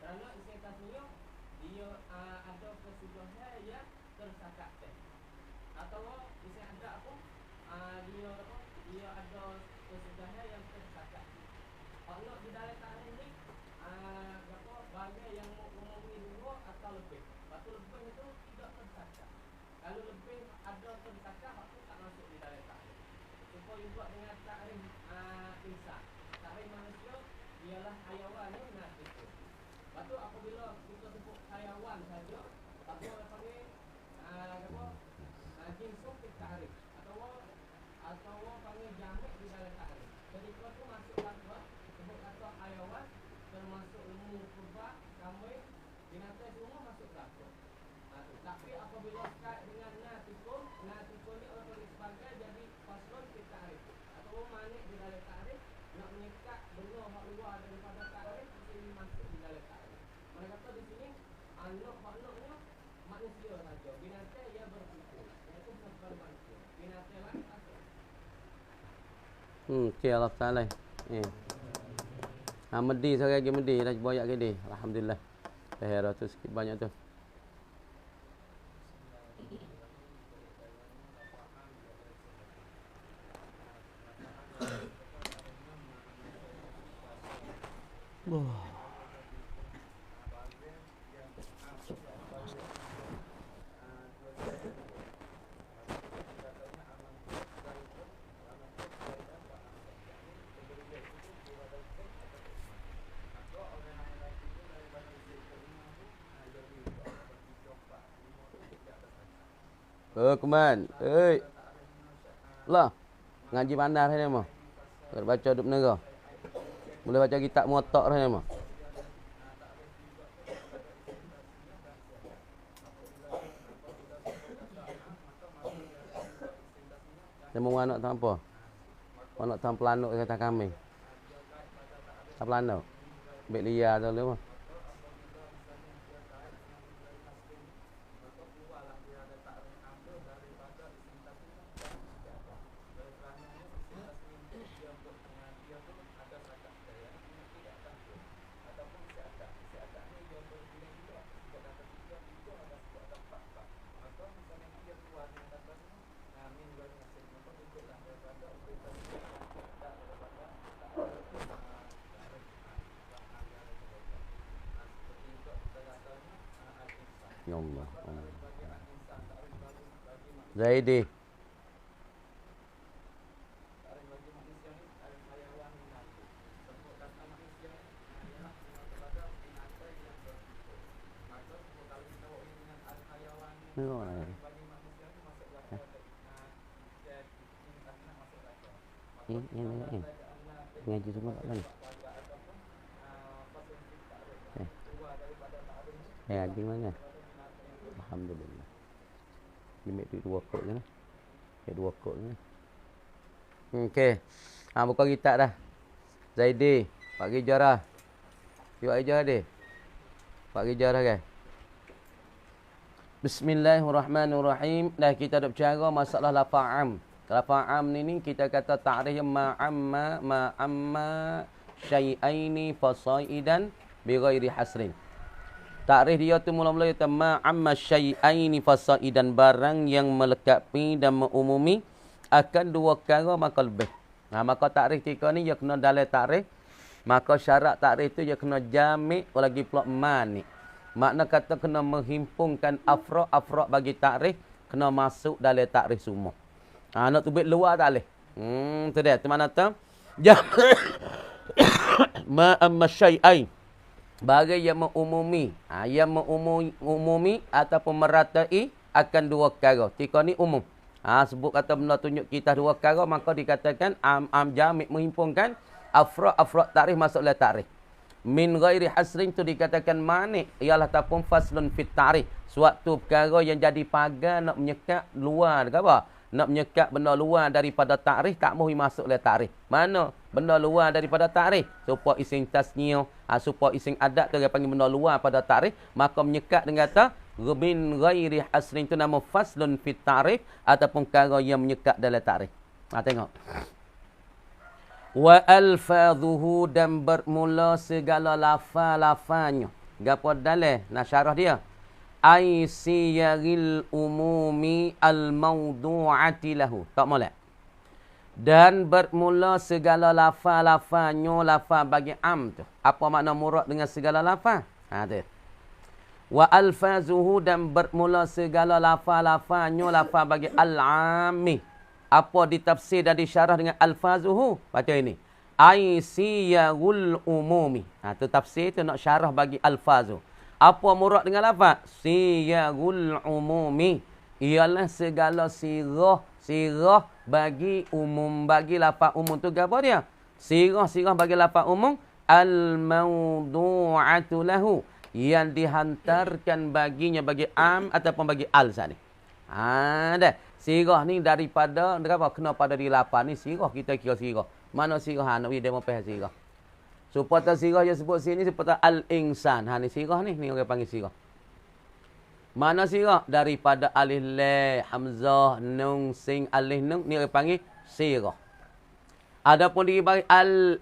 S3: Kerana isim tasniah dia ada kesudahan yang tersakatkan. Atau isim ada apa? Dia apa? Dia ada kesudahan yang tersakat. Kalau di dalam takrif ni apa bagai yang umum ini dua atau lebih. Waktu lebih itu tidak tersakat. Kalau lebih ada tersakat, waktu tak masuk di dalam takrif. Supaya juga dengan takrif insan. Takrif manusia ialah hayawan natif. Waktu apabila kita sebut hayawan saja, apa orang panggil apa jinsum di takrif atau panggil jamak di dalam takrif. Jadi kalau tu masuk dalam sebut kata hayawan termasuk lembu, kurba, kambing, binatang semua masuk dalam. Tapi apabila kait dengan natikun ni orang panggil sebagai jadi faslun fi ta'rif atau manik di dalam ta'rif, nak menyekat benda hak luar daripada ta'rif ini masuk di dalam ta'rif. Mereka kata di sini maknanya manusia saja. Binatang ia berfikir. Iaitu bukan manusia. Binatang lain masuk.
S1: Okey, Allah Ta'ala. Medi sekali lagi medi dah banyak gede. Alhamdulillah. Daerah tu sikit banyak tu. Kuman. Lah. Ngaji bandar ni mah. Baca duk negara. Boleh baca kitab muwatta' ni mah. Dia mau anak tak apa. Anak tak pelanuk kata kami. Tak pelanuk. Bek liar tu le mah. Ya Allah. Zaidi. Ini. Ngaji semua tak kan? Ngaji mana? Alhamdulillah. Limit tu 2 kot je lah. 2 kot je. Okey. Buka kitab dah. Zaidi, Pak Gijarah. Pak Gijarah dia. Pak Gijarah kan. Bismillahirrahmanirrahim. Dah kita dah bercara masalah lafa'am. Lafa'am ni kita kata ta'rif ma'amma syai'aini fasaidan bighairi hasrin. Takrif dia tu mula-mula kata ma'amma syai'aini fasaidan, barang yang melekapi dan mengumumi akan 2 perkara maka lebih. Maka takrif ketika ni dia kena dalam takrif. Maka syarat takrif tu dia kena jami' lagi pula mani'. Makna kata kena menghimpunkan afra' bagi takrif kena masuk dalam takrif semua. Nak tubik luar tak boleh. Tu dia. Tu mana tu? Ma'amma syai'ain, bagi yang mengumumi, yang mengumumi ataupun meratai akan 2 perkara. Ketika ni umum. Sebut kata benda tunjuk kita 2 perkara, maka dikatakan am jami' menghimpunkan afra' takrif masuk dalam takrif. Min ghairi hasrin tu dikatakan manik ialah ataupun faslun fit ta'rif. Suatu perkara yang jadi pagar nak menyekat luar ke apa? Nak menyekat benda luar daripada takrif tak mahu masuk dalam takrif. Mana benda luar daripada takrif? Supaya isim tasniah, supaya isim adat tu dia panggil benda luar pada takrif, maka menyekat dengan kata min ghairi hasrin tu nama faslun fit ta'rif ataupun perkara yang menyekat dalam takrif. Tengok. Wa alfadhuhu dan bermula segala lafaz-lafaznya. Gapo dalil? Nah syarah dia. Ai siyagil umumi al-mawdu'ati lahu. Tak molek. Dan bermula segala lafaz-lafaznya lafaz bagi am tu. Apa makna murad dengan segala lafaz? Ha tu. Wa alfazuhu dan bermula segala lafaz-lafaznya lafaz bagi al-ammi. Apa ditafsir dan disyarah dengan alfazuhu? Baca ini. Ai siyagul umumi. Ha tu tafsir tu nak syarah bagi alfazu. Apa murad dengan lafaz? Siyagul umumi. Ialah segala sirah bagi umum, bagi lafaz umum tu apa dia? Sirah bagi lafaz umum al-mawdu'atu lahu, yang dihantarkan baginya bagi am ataupun bagi al sat ni. Dah. Sirah ni daripada apa? Kena pada di lapan ni sirah, kita kira sirah. Mana sirah nak demo peh sirah. Supaya sirah yang sebut sini supaya al-insan. Ni sirah ni orang panggil sirah. Mana sirah? Daripada alif lam, hamzah, nun, sin, alif, nun ni orang panggil sirah. Adapun dibagi al-insanu,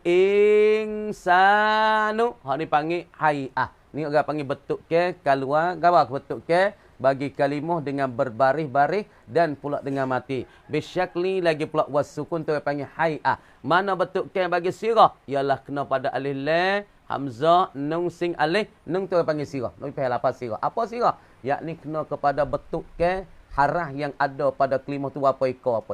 S1: ni panggil hay'ah. Ni orang panggil bentuk ke keluar, apa bentuk ke bagi kalimah dengan berbaris-baris dan pula dengan mati. Bisyakli lagi pula wasukun tu panggil hay'ah. Mana bentuk ke bagi sirah? Ialah kena pada alif lam, hamzah, nun, sin, alif, nun tu panggil sirah. Noi pahal apa sirah? Apa sirah? Yakni kena kepada bentuk ke harah yang ada pada kalimah tu apa ika.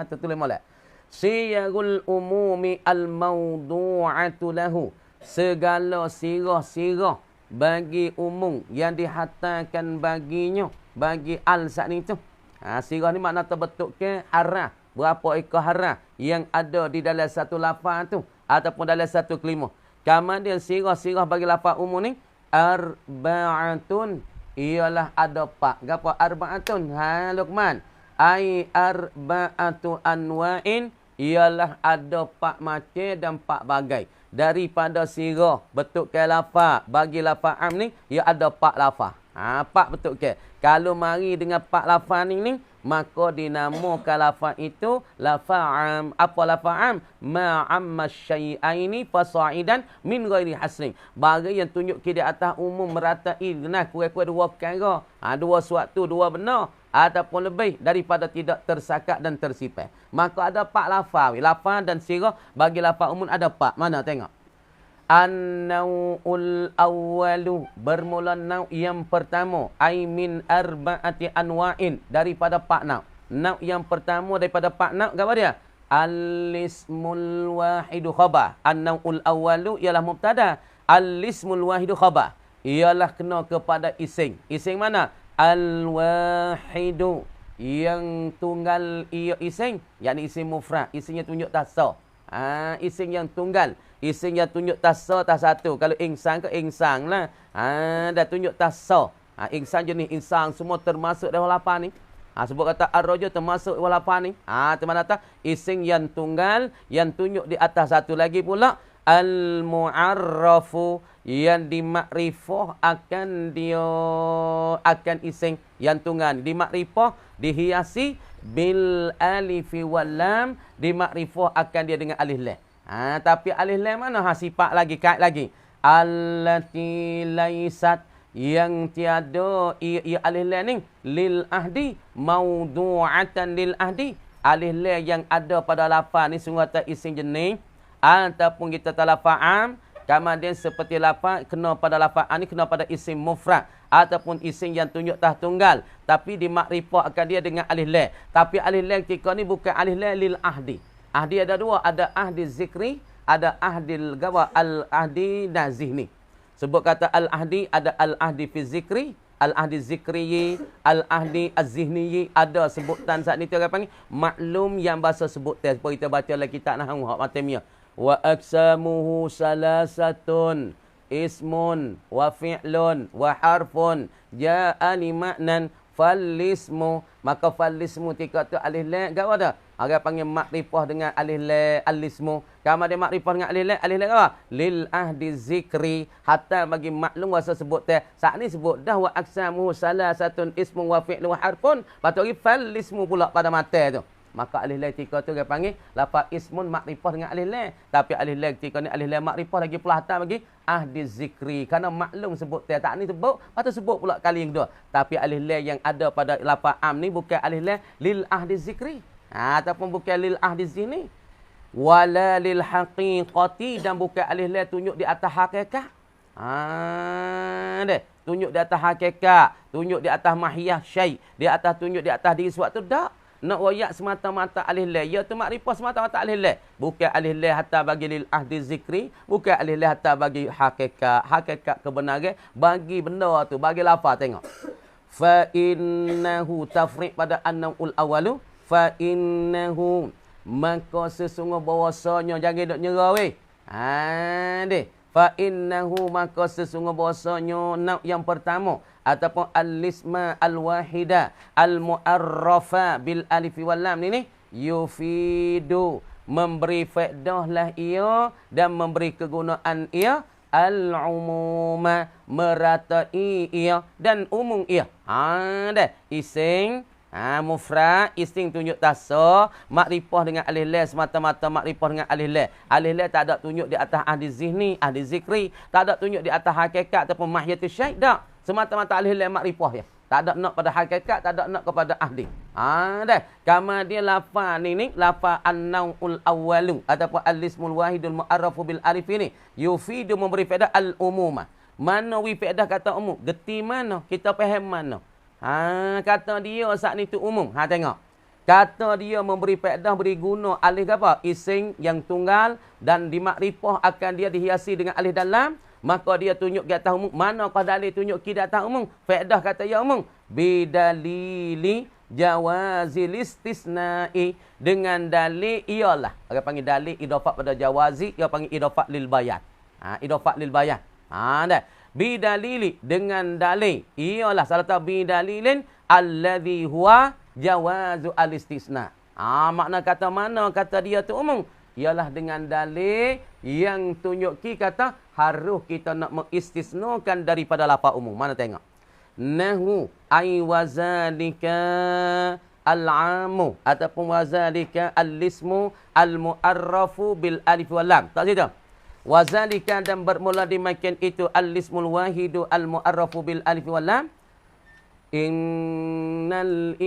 S1: Tu tulis molek. Siyagul umumi al-mawdu'atu lahu. Segala sirah-sirah bagi umum yang dihantarkan baginya, bagi al saat ni tu. Sirah ni makna terbentuk ke harah. Berapa ekor harah yang ada di dalam satu lafaz tu ataupun dalam satu kalimah. Kemudian sirah-sirah bagi lafaz umum ni arba'atun, ialah ada 4. Gapo arba'atun? Luqman. Ai arba'atu anwa'in, ialah ada 4 macam dan 4 bagai. Daripada sirah bentuk ke lafaz bagi lafaz am ni, ia ada 4 lafaz. 4 bentuk ke. Kalau mari dengan 4 lafaz ni maka dinamakan lafaz itu lafaz am. Apa lafaz am? Ma'amma syai'aini fasa'idan min ghairi hasrin. Bagi yang tunjuk ke di atas umum meratai nah kurang-kurang 2 perkara. 2 suatu, 2 benar ataupun lebih daripada tidak tersakat dan tersipai. Maka ada 4 lafaz. Lafaz dan sirah bagi lafaz umum ada 4. Mana tengok? An-naw'ul awwalu, bermula naw' yang pertama. Ai min arba'ati anwa'in, daripada 4 naw'. Naw' yang pertama daripada 4 naw', apa dia? Al-ismul wahidu khabar. An-naw'ul awwalu ialah mubtada. Al-ismul wahidu khabar. Ialah kena kepada ising. Ising mana? Al-wahidu, yang tunggal ia ising, yakni ising mufrad, isingnya tunjuk tasa. Ising yang tunggal, ising yang tunjuk tasa tak satu. Kalau insan ke insan lah. Dah tunjuk tasa. Insan jenis insan semua termasuk dalam lapan ni. Sebut kata ar-rajul termasuk dalam lapan ni. Teman kata ising yang tunggal yang tunjuk di atas satu lagi pula al-mu'arrafu, yang dimakrifah akan dia akan ising yang tunggal. Dimakrifah dihiasi bil alifi wal lam, dimakrifah akan dia dengan alif lam. Tapi alif lam mana? Sifat lagi, kait lagi. Allati laisat, yang tiada ia alif lam ni lil ahdi mawdu'atan lil ahdi. Alif lam yang ada pada lafaz ni sungguh tak ising jenis ataupun kita tak lafaz am. Kemudian seperti lafaz kena pada lafaz ni kena pada isim mufrad ataupun isim yang tunjuk tah tunggal tapi dimakrifah akan dia dengan alif lam. Tapi alif lam ketika ni bukan alif lam lil ahdi. Ahdi ada 2, ada ahdi zikri, ada ahdil gawa, al ahdi nazihni. Sebut kata al ahdi, ada al ahdi fi zikri, al ahdi zikri, al ahdi az-zihni, ada sebutan saat ni tu orang panggil maklum yang bahasa sebutan. Supaya kita baca dalam kitab nahwu hak matemia. Wa aqsamuhu salasatun ismun wa fi'lun wa harfun ja'a li ma'nan falismu. Maka falismu tika tu alif lam gapo dah? Orang panggil makrifah dengan alif lam alismu. Kamu ada makrifah dengan alif lam apa? Lil ahdi zikri, hatta bagi maklum wasa sebut teh. Saat ni sebut dah wa aqsamuhu salasatun ismun wa fi'lun wa harfun. Patut falismu pula pada mata tu. maka alif lam ketika tu dia panggil lafaz ismun makrifah dengan alif lam. Tapi alif lam ketika ni alif lam makrifah lagi pelahatan bagi ahdi zikri. Kerana maklum sebut tak ni sebut, lepas tu sebut pula kali yang kedua. Tapi alif lam yang ada pada lafaz am ni bukan alif lam lil ahdi zikri. Ataupun bukan lil ahdi zini. Wala lil haqiqati, dan bukan alif lam tunjuk di atas hakikat. Deh, tunjuk di atas hakikat, tunjuk di atas mahiyah syai, di atas tunjuk di atas diri suatu dak. Nak wayak semata-mata alif lam, ya tu makrifah semata-mata alif lam. Bukan alif lam hatta bagi lil ahdi zikri, bukan alif lam hatta bagi hakikat. Hakikat kebenaran bagi benda tu, bagi lafaz tengok. Fa innahu tafriq pada an-naul awalu, fa innahu, maka sesungguh bahawasanya jangan dok nyerah weh. Deh. Fa innahu, maka sesungguh bahawasanya nak yang pertama ataupun al-isma al-wahida al-mu'arrafa bil alif wal lam ni yufidu, memberi faedah lah ia dan memberi kegunaan ia al-umuma, meratai ia dan umum ia. Dah ising mufrad, isting tunjuk tasah, makrifah dengan alif lam semata-mata makrifah dengan alif lam. Alif lam tak ada tunjuk di atas ahli zihni, ahli zikri, tak ada tunjuk di atas hakikat ataupun mahiyatul syai', tak. Semata-mata alif lam makrifah ya. Tak ada nak pada hakikat, tak ada nak kepada ahli. Dah. Kama dia lafaz ni lafaz an-naul awwalu ataupun al-ismul wahidul mu'arrafu bil alif ni yufidu, memberi faedah al-umuma. Mana wi faedah kata umum? Geti mana? Kita faham mana? Kata dia saat ni tu umum. Tengok. Kata dia memberi faedah, beri guna alif apa? Ising yang tunggal dan di makrifah akan dia dihiasi dengan alif dalam. Maka dia tunjuk ke atas umum. Manakah dalil tunjuk ke atas umum? Faedah kata ya umum. Bidalili jawazil istisna'i. Dengan dalil ialah. Orang panggil dalil idafat pada jawazi. Dia panggil idafat lil bayan. Idafat lil bayan. Dah. Bidalili, dengan dalil ialah salah satu bidalilin alladhi huwa jawazu al-istisna. Makna kata mana kata dia tu umum? Ialah dengan dalil yang tunjuk kata harus kita nak mengistisnakan daripada lafaz umum. Mana tengok? Nahu ay wazalika al-amu ataupun wazalika al-ismu al-mu'arrafu bil alif wal lam. Tak situ? Wazalika, dan bermula dimakan itu al-ismul wahidu al-mu'arrafu bil alif wal lam. Innal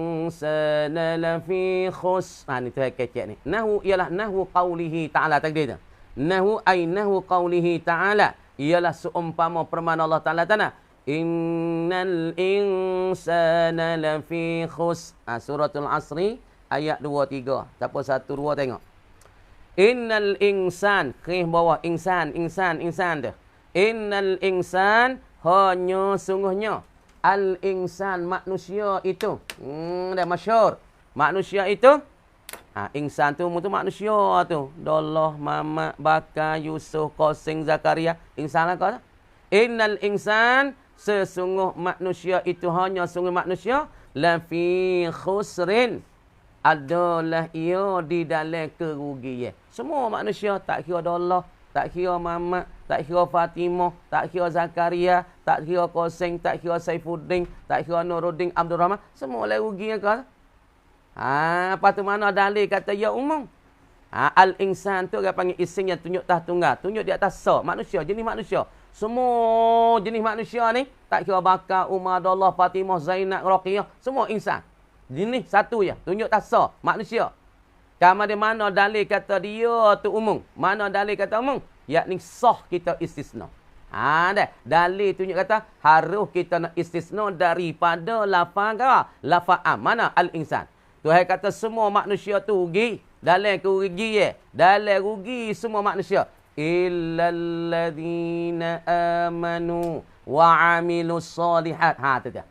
S1: insana lafi khus. Ni tu kecek ni. Nahu ialah nahu qaulihi ta'ala, takdir tu. Nahu ay nahu qaulihi ta'ala, ialah seumpama firman Allah Ta'ala tanah. Innal insana lafi khus. Suratul Asri ayat 2-3. Siapa 1-2 tengok. Innal insan, kris bawah insan dah. Innal insan, hanya sungguhnya al insan, manusia itu. Dah masyhur. Manusia itu insan tu manusia tu. Dollah, Mamat, Bakar, Yusuf, Qasim, Zakaria. Insan lah kau. Innal insan, sesungguh manusia itu, hanya sungguh manusia lafi khusrin, adalah ia di dalam kerugian. Semua manusia, tak kira Allah, tak kira Mamat, tak kira Fatimah, tak kira Zakaria, tak kira Qasim, tak kira Saifuddin, tak kira Nuruddin, Abdul Rahman, semua lah rugi kan? Lepas tu mana dalil kata ya umum? Al-insan tu orang panggil ising yang tunjuk tas tunggal, tunjuk di atas sa, manusia, jenis manusia. Semua jenis manusia ni, tak kira Bakar, Umar, Abdullah, Fatimah, Zainab, Raqiyah, semua insan. Jenis satu je, tunjuk tasa, manusia. Kamu di mana dalil kata dia tu umum? Mana dalil kata umum? Yakni sah kita istisna. Dah. Dalil tunjuk kata harus kita nak istisna daripada lafaz am. Mana al-insan? Tuhan kata semua manusia tu rugi. Dalam kerugi ya. Dalam rugi semua manusia. Illal ladzina amanu wa amilus solihat. Tu dia.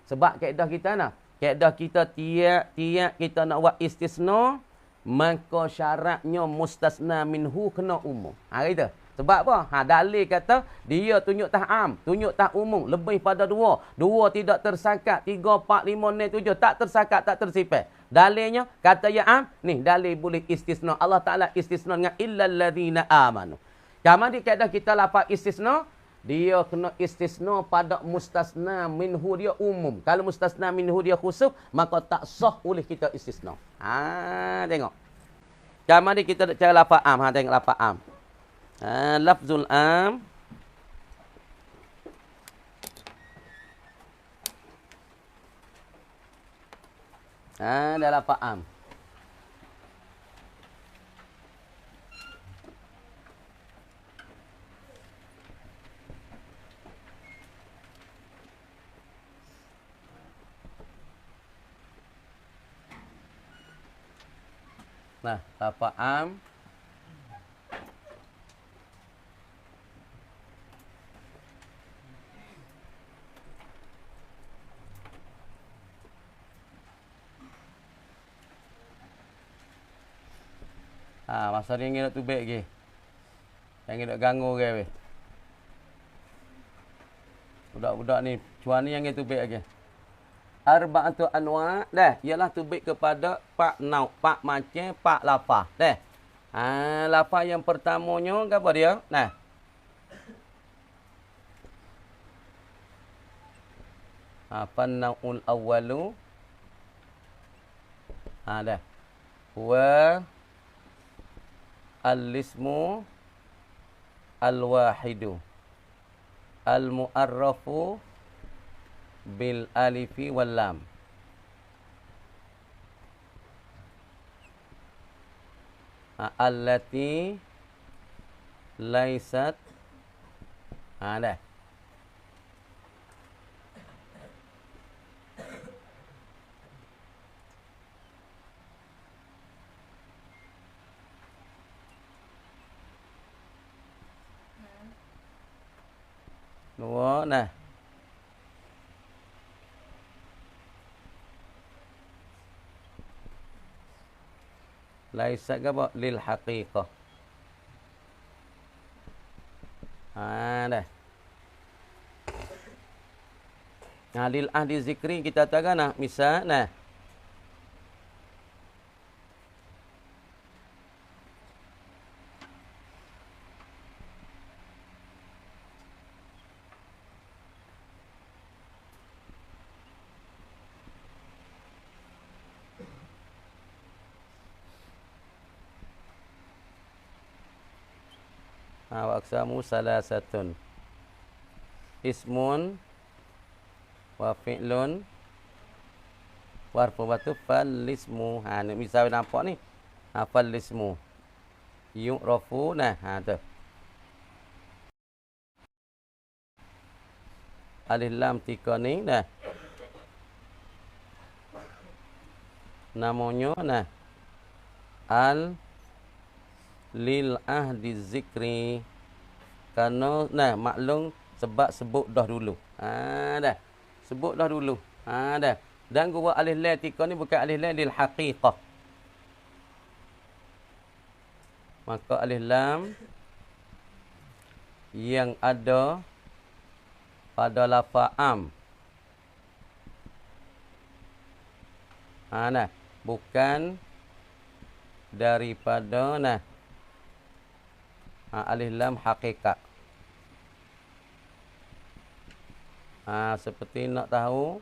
S1: Sebab kaedah kita nah. Kaedah kita tiap kita nak buat istisna, maka syaratnya mustasna minhu kena umum. Gitu. Sebab apa? Dalil kata dia tunjuk tah am, tunjuk tah umum, lebih pada dua. Dua tidak tersakat, 3, 4, 5, 6, 7 tak tersakat, tak tersifat. Dalilnya kata ya am, ni dalil boleh istisna. Allah Taala istisna dengan illal ladzina amanu. Kamu di kaedah kita lafaz istisna, dia kena istisna pada mustasna minhu dia umum. Kalau mustasna minhu dia khusus, maka tak sah oleh kita istisna. Tengok. Macam mari kita cara lafaz am. Tengok lafaz am. Lafzul am. Dah lafaz am. Nah, lafaz am. Masa ni nak tubik lagi. Jangan nak ganggu ke weh. Budak-budak ni, cuan ni yang tubik lagi. Arba'atu anwa' dah, ialah tubik kepada pak nau, pak macam, pak lafaz. Dah. Lafaz yang pertamanya apa dia? Nah. Naul awwalu. Dah. Wa al-ismu al-wahidu al-mu'arrafu bil alifi wal lam. Allati laisat. Dah. Dua, nah. Laisa ke apa? Lil haqiqah. Dah. Lil ahdi zikri kita katakan nah, misal nah. Wa aqsamu salasatun. Ismun wa fi'lun wa harfu fal ismu. Ni misal nampak ni. Fal ismu. Yu'rafu nah, tu. Alif lam tika ni nah. Namanya nah. Lil ahdi zikri. Kerana nah maklum sebab sebut dah dulu. Dah. Sebut dah dulu. Dah. Dan gua alif lam tika ni bukan alif lam lil haqiqah. Maka alif lam yang ada pada lafaz am. Nah, bukan daripada nah alif lam hakikat. Seperti nak tahu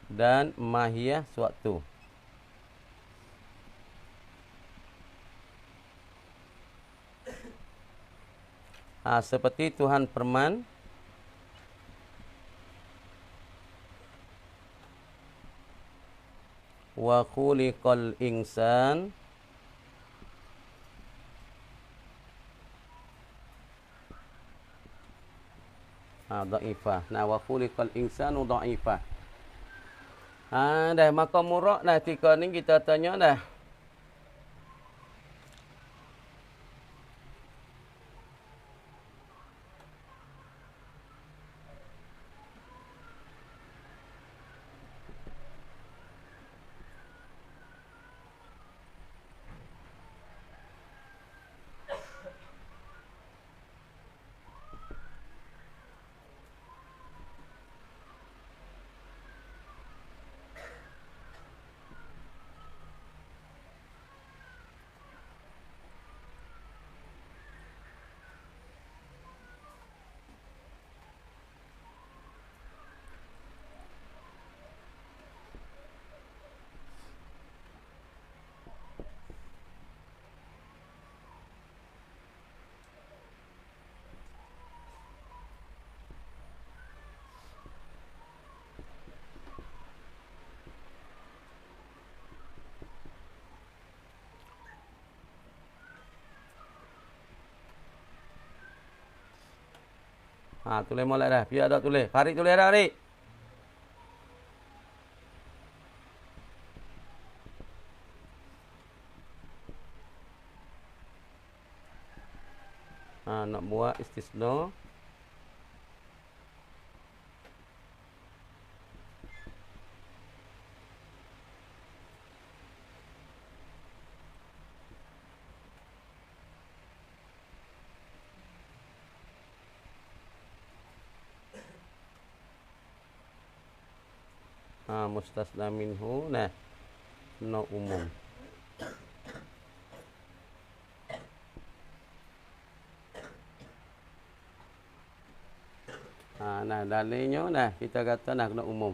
S1: dan mahiyah suatu. Seperti Tuhan firman, wa khuliqal insan dha'ifah. Nah, wa khuliqal insanu dha'ifah. Dah maka murak nah ketika ni kita tanya dah. Ha, tulis molek dah. Biar ada tulis. Farid tulis dah, Farid. Ha, nak buat istisna. Ha, mustasna minhu. Nah. No umum. Ha, nah, dalilnya nah kita kata nah kena umum.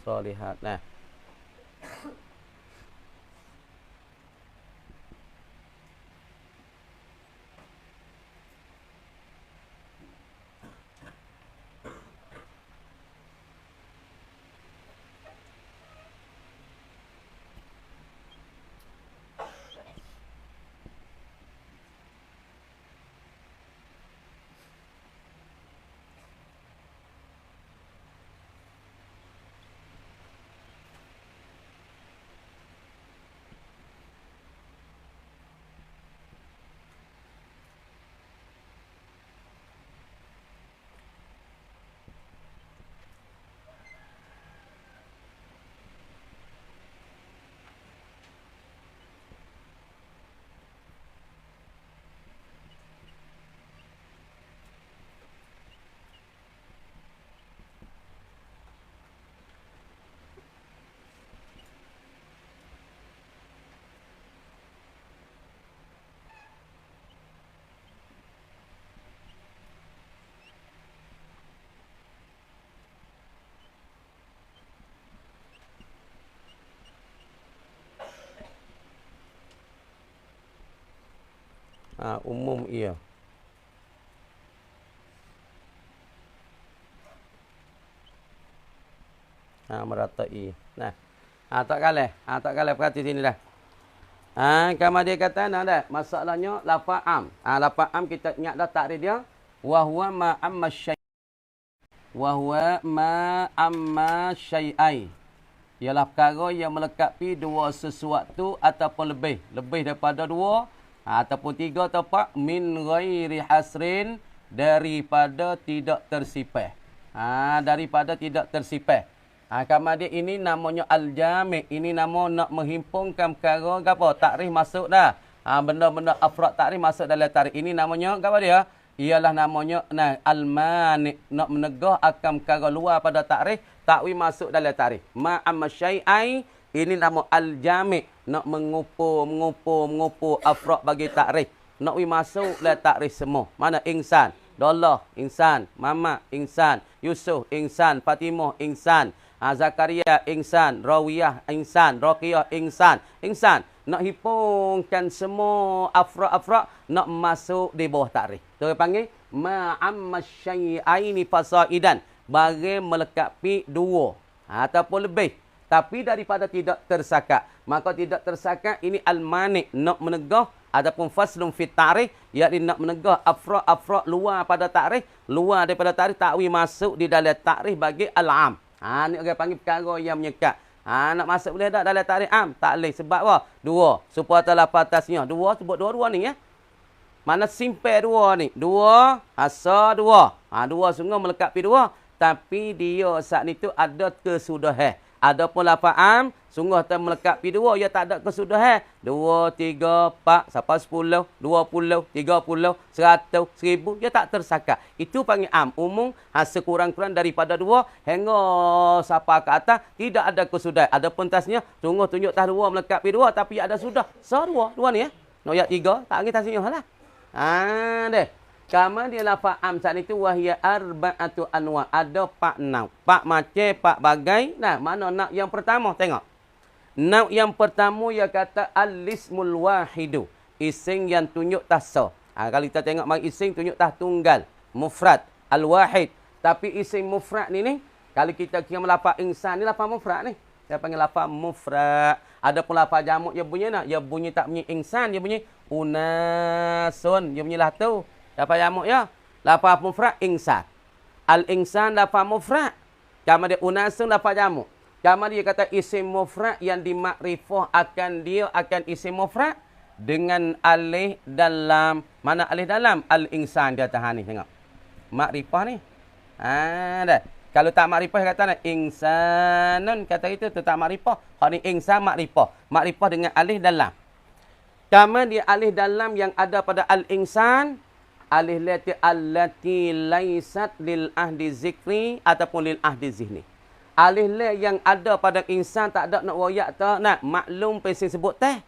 S1: Solihat. Nah. Ha, umum ia. Ha, meratai. Nah. Ha, tak kalah. Ha, tak kalah perhati sini dah. Ha, kamar dia kata nak dah. Masalahnya lafaz am. Ha, lafaz am kita ingat dah takrif dia. Wa huwa ma amma syai'. Wa huwa ma amma syai'ai. Ialah perkara yang melengkapi dua sesuatu ataupun lebih. Lebih daripada dua. Ataupun tiga atau empat. Min ghairi hasrin. Daripada tidak tersipah. Ha, daripada tidak tersipah. Ha, kamar dia ini namanya al-jami'. Ini nama nak menghimpunkan perkara apa? Takrif masuk dah. Ha, benda-benda afrad takrif masuk dalam takrif. Ini namanya apa dia? Ialah namanya nah, al-mani'. Nak menegah akan perkara luar pada takrif. Takwil masuk dalam takrif. Ma'amma syai'ai. Ini nama al-jami'. Nak mengumpul afrad bagi takrif. Nak masuk dalam takrif semua. Mana insan? Dollah, insan. Mama, insan. Yusuf, insan. Fatimah, insan. Zakaria, insan. Rawiyah, insan. Raqiyah, insan. Insan. Nak hipungkan semua afra-afra nak masuk di bawah takrif. Tu panggil ma'amma syai'aini fasaidan. Bagi melengkapi dua ataupun lebih. Tapi daripada tidak tersakat. Maka tidak tersakat ini al-mani' nak menegah ataupun faslun fit ta'rif, iaitu nak menegah afra-afra luar pada takrif, luar daripada takrif takwil masuk di dalam takrif bagi al-am. Ha, ni orang panggil perkara yang menyekat. Ha, nak masuk boleh tak dalam takrif am? Tak boleh. Sebab apa? Dua. Supaya terlapas atasnya. Dua, sebut dua-dua ni ya. Mana simpan dua ni? Dua, asal dua. Ha, dua sungguh melengkapi dua. Tapi dia saat ni tu ada kesudahan. Adapun lafaz am, sungguh tak melengkapi dua, ia tak ada kesudahan. 2, 3, 4, sampai 10, 20, 30, 100, 1000, ia tak tersakat. Itu panggil am. Umum, sekurang-kurang daripada dua, hingga sampai ke atas, tidak ada kesudahan. Adapun tasnya, sungguh tunjuk tas dua melengkapi dua, tapi ada sudah. So, dua ni ya. Nak ayat 3, tak angin tasniah lah. Deh. Kama dia lafaz am saat itu wahya arba'atu anwa. Ada 4 nau. 4 macam, 4 bagai. Nah, mana nau yang pertama? Tengok. Nau yang pertama ia kata al-ismul wahidu. Ising yang tunjuk tasa. Kalau kita tengok mari ising tunjuk tah tunggal, mufrad, al-wahid. Tapi ising mufrad ni kalau kita kira lafaz insan ni lafaz mufrad ni. Dia panggil lafaz mufrad. Ada pun lafaz jamak dia bunyi nak, dia bunyi tak bunyi insan, dia bunyi unasun. Dia bunyi lah tu. Lafaz jamak ya. Lafaz mufrad insan. Al-insan lafaz mufrad. Kama dia unasun lafaz jamak. Kama dia kata isim mufrad yang dimakrifah akan isim mufrad dengan alif dalam. Mana alif dalam? Al-insan dia tahan ni tengok. Makrifah ni. Dah. Kalau tak makrifah kata nak insanun kata itu tu tak makrifah. Hak ni insan makrifah. Makrifah dengan alif dalam. Kama dia alif dalam yang ada pada al-insan. Alif lati allati laisat lil ahdi zikri ataupun lil ahdi zihni. Alif la yang ada pada insan tak ada nak royak tak nak maklum pesing sebut teh.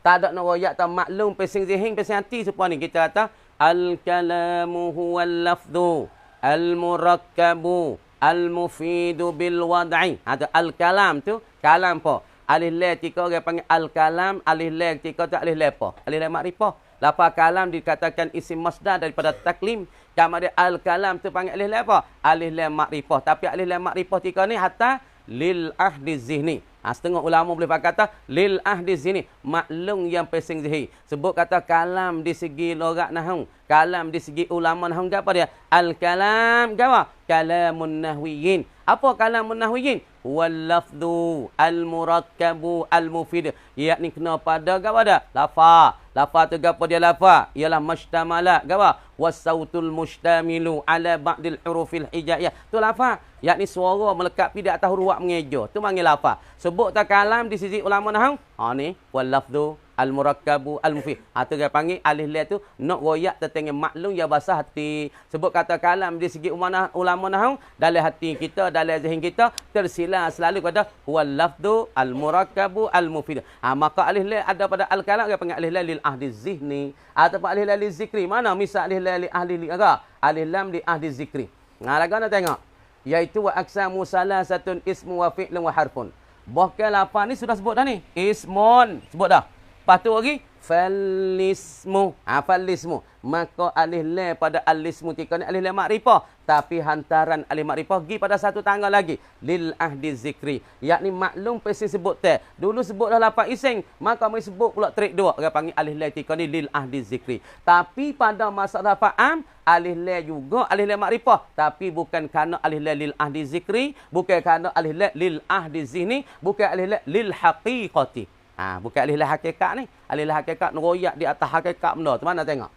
S1: Tak ada nak royak tak maklum pesing zihn pesing hati supaya ni kita kata al-kalamu huwal lafdhu al-murakkabu al-mufidu bil wad'i. Ada al-kalam tu kalam apa? Alif la tika orang panggil al-kalam, alif la tika tak alif la apa? Alif la makrifah. Lafaz kalam dikatakan isim masdar daripada taklim. Kama dia al-kalam tu panggil alif lam apa? Alif lam makrifah. Tapi alif lam makrifah tika ni hatta lil ahdi zihni. Setengah ulama boleh pakai kata lil ahdi zihni. Maklum yang pesing zihni. Sebut kata kalam di segi logat nahwu. Kalam di segi ulama nahwu apa dia? Al-kalam apa? Kalamun nahwiyin. Apa kalamun nahwiyin? Wal lafdhu al-murakkabu al-mufid. Yakni kena pada apa dah? Lafaz. Lafaz tu apa dia lafaz? Ialah mustamala. Apa? Wasautul mustamilu ala ba'dil hurufil hijaiyah. Tu lafaz. Yakni suara melekat pi di atas huruf mengeja. Tu panggil lafaz. Sebut tak kalam di sisi ulama nahwu. Ni wal lafdhu al-murakkabu al-mufid. Tu dia panggil alif lam tu nak royak tertengah maklum ya bahasa hati. Sebut kata kalam di segi ulama nahwu dalam hati kita, dalam zihn kita tersila selalu pada wal lafdhu al-murakkabu al-mufid. Maka alif lam ada pada al-kalam dia panggil alif lam lil ahdi zihni ataupun alif lam lil zikri. Mana misal alif lam li ahli li aga? Alif lam li ahdi zikri. Lagi nak tengok. Iaitu wa aqsamu salasatun ismu wa fi'lun wa harfun. Bahkan lafaz ni sudah sebut dah ni. Ismun. Sebut dah. Lepas tu lagi falismu. Falismu. Maka alif lam pada alismu tika ni alif lam makrifah. Tapi hantaran alif makrifah pergi pada satu tangga lagi. Lil ahdi zikri. Yakni maklum pesing sebut teh. Dulu sebut dah lafaz ising. Maka kami sebut pula trik dua. Orang panggil alif lam tika ni lil ahdi zikri. Tapi pada masa lafaz am. Alif lam juga alif lam makrifah. Tapi bukan kerana alif lam lil ahdi zikri. Bukan kerana alif lam lil ahdi zihni. Bukan alif lam lil haqiqati. Bukan alif lam hakikat ni. Alif lam hakikat royak di atas hakikat benda. Tu mana tengok.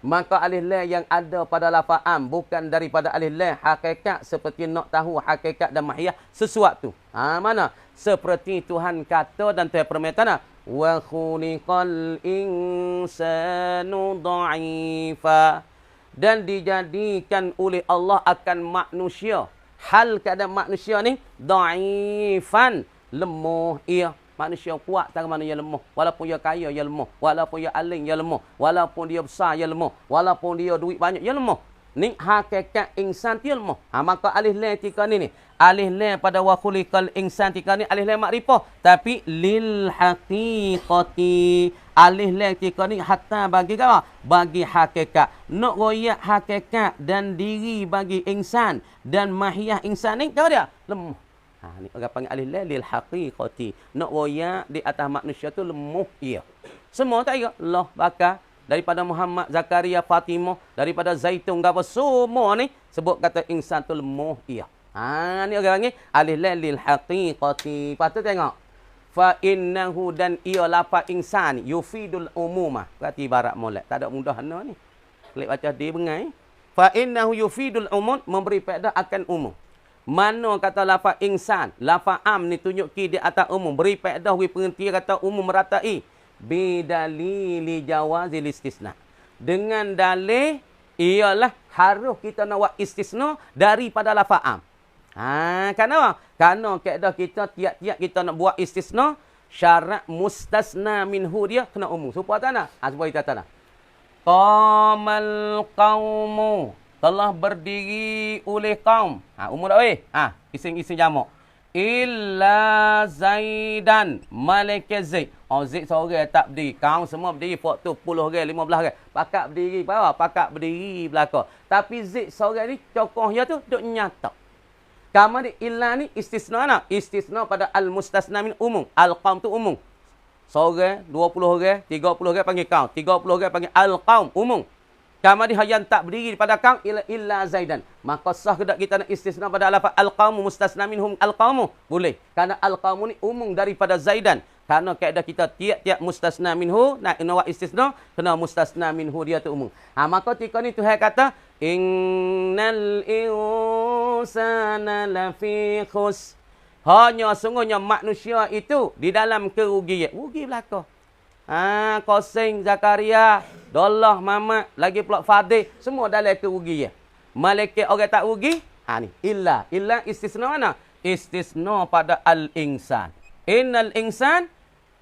S1: Maka alif lam yang ada pada lafaz am bukan daripada alif lam hakikat seperti nak tahu hakikat dan mahiyah sesuatu. Mana? Seperti Tuhan kata dan Tuhan permintaan. Wa khuliqal insanu dha'ifa. Dan dijadikan oleh Allah akan manusia. Hal keadaan manusia ni dha'ifan. Lemah ia. Manusia kuat tak mana dia lemah. Walaupun dia kaya dia lemah. Walaupun dia alim dia lemah. Walaupun dia besar dia lemah. Walaupun dia duit banyak dia lemah. Ni hakikat insan dia lemah. Maka alif lam tika ni. Alif lam pada wa khuliqal insan tika ni alif lam makrifah. Tapi lil haqiqati. Alif lam tika ni hatta bagi apa? Bagi hakikat. Nak royak hakikat dan diri bagi insan dan mahiyah insan ni apa dia? Lemah. Ni orang panggil alif lam lil haqiqati. Nak royak di atas manusia tu lemah ia. Semua tak kira. Allah bakar daripada Muhammad, Zakaria, Fatimah, daripada Zaitun apa semua ni sebut kata insan tu lemah ia. Ni orang panggil alif lam lil haqiqati. Patut tengok. Fa innahu dan ia lafaz insan yufidul umumah. Berarti ibarat molek. Tak ada mudah ni. Klik baca dia bengai. Fa innahu yufidul umum memberi faedah akan umum. Mana kata lafaz insan, lafaz am ni tunjuk ki di atas umum, beri faedah wi pengertian kata umum meratai bidalili jawazil istisna. Dengan dalil ialah harus kita nak buat istisna daripada lafaz am. Kenapa? Kerana kaedah kita tiap-tiap kita nak buat istisna syarat mustasna minhu dia kena umum. Supaya tanah. Supaya kita tanah. Qamal qaumu. Telah berdiri oleh kaum. Umum tak boleh? Isim jamak. Illa Zaidan. Malaikat Zaid. Zaid seorang tak berdiri. Kaum semua berdiri. Waktu 10 orang, 15 orang. Pakat berdiri. Pakat berdiri belakang. Tapi Zaid seorang ni, cokohnya tu, duk nyata. Kamu ni, illa ni istisna nak. Istisna pada al-mustasna min umum. Al-qaum tu umum. Seorang, 20 orang, 30 orang panggil kaum. 30 orang panggil al-qaum. Umum. Kamu di yang tak berdiri pada kaum illa Zaidan. Maka sah ke tak kita nak istisna pada lafaz al-qaumu mustasna minhum al-qaumu? Boleh. Karena al-qaumu ni umum daripada Zaidan. Karena kaedah kita tiap-tiap mustasna minhu nak kena istisna, kena mustasna minhu dia tu umum. Maka ketika ni Tuhan kata innal insana lafi khus. Hanya sungguhnya manusia itu di dalam kerugian. Rugi belaka. Kosing, Zakaria, Dollah, Mamat, lagi pula Fadih, semua dalam kerugian. Malaikat orang tak rugi, ni illa istisna mana? Istisna pada al-insan. Innal insan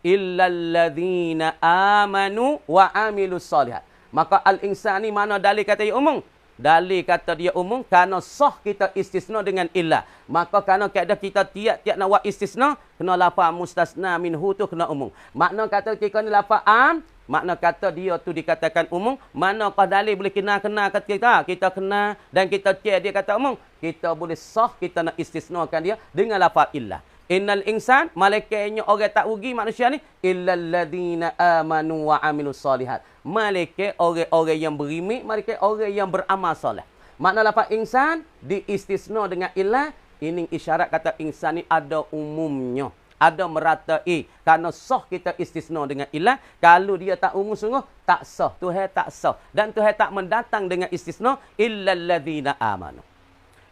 S1: illa alladhina amanu wa amilus solihat. Maka al-insan ni mana dalil kata dia umum? Dalil kata dia umum kerana sah kita istisna dengan illa. Maka kerana kaedah kita tiap-tiap nak buat istisna, kena lafaz mustasna minhu tu kena umum. Makna kata ketika ni lafaz am, makna kata dia tu dikatakan umum. Manakah dalil boleh kena kat kita? Kita kena dan kita cek dia kata umum. Kita boleh sah kita nak istisnakan dia dengan lafaz illa. Innal insan, malaikatnya orang tak rugi manusia ni, illal ladzina amanu wa amilus solihat. Malaikat orang-orang yang beriman, malaikat orang yang beramal soleh. Makna lafaz insan diistisna dengan illa, ini isyarat kata insan ni ada umumnya. Ada meratai. Karena sah kita istisna dengan illa, kalau dia tak umum sungguh, tak sah. Tuhan tak sah. Dan Tuhan tak mendatang dengan istisna, illal ladzina amanu.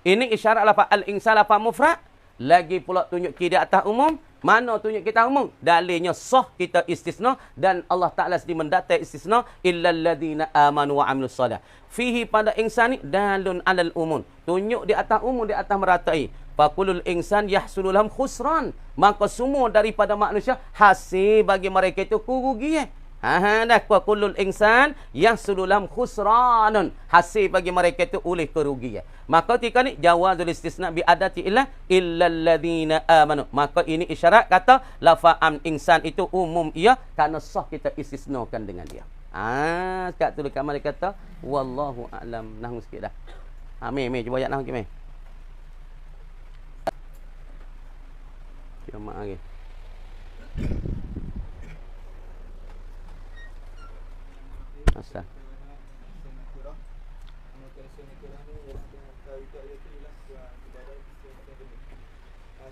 S1: Ini isyarat lafaz al-insan, lafaz mufrad. Lagi pula tunjuk kita di atas umum. Mana tunjuk kita umum? Dalilnya sah kita istisna. Dan Allah Ta'ala sedih mendatai istisna. Illal ladhina amanu wa amilus solihat. Fihi pada insan ni dalun alal umum. Tunjuk di atas umum, di atas meratai. Fakulul insan yahsululham khusran. Maka semua daripada manusia hasil bagi mereka itu kerugian. Dah kulul insan yahsululham khusranun. Hasil bagi mereka itu oleh kerugian. Maka ketika ni jawazul istisna bi adati illa illalladzina amanu. Maka ini isyarat kata lafaz am insan itu umum ia kerana sah kita istisnakan dengan dia. Kat tu dekat mana kata wallahu a'lam. Nahwu sikit dah. Mei cuba ayat nahwu sikit mei. Cuma lagi. Asal.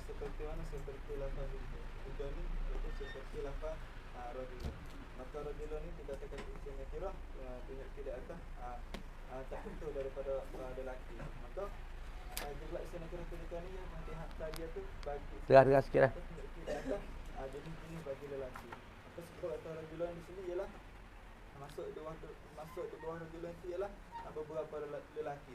S4: Seperti mana? Seperti lafaz hidun ni, itu seperti lafaz rajulun. Maka rajulun ni dikatakan isim nakirah, tunjuk tidak atas tertentu daripada lelaki. Maka juga isim nakirah ketika ni yang melihat dia tu bagi
S1: Terang sikit dah.
S4: tidak atas jenis bagi lelaki. Maka sebab kata rajulun di sini ialah masuk di bawah rajulun itu ialah beberapa lelaki.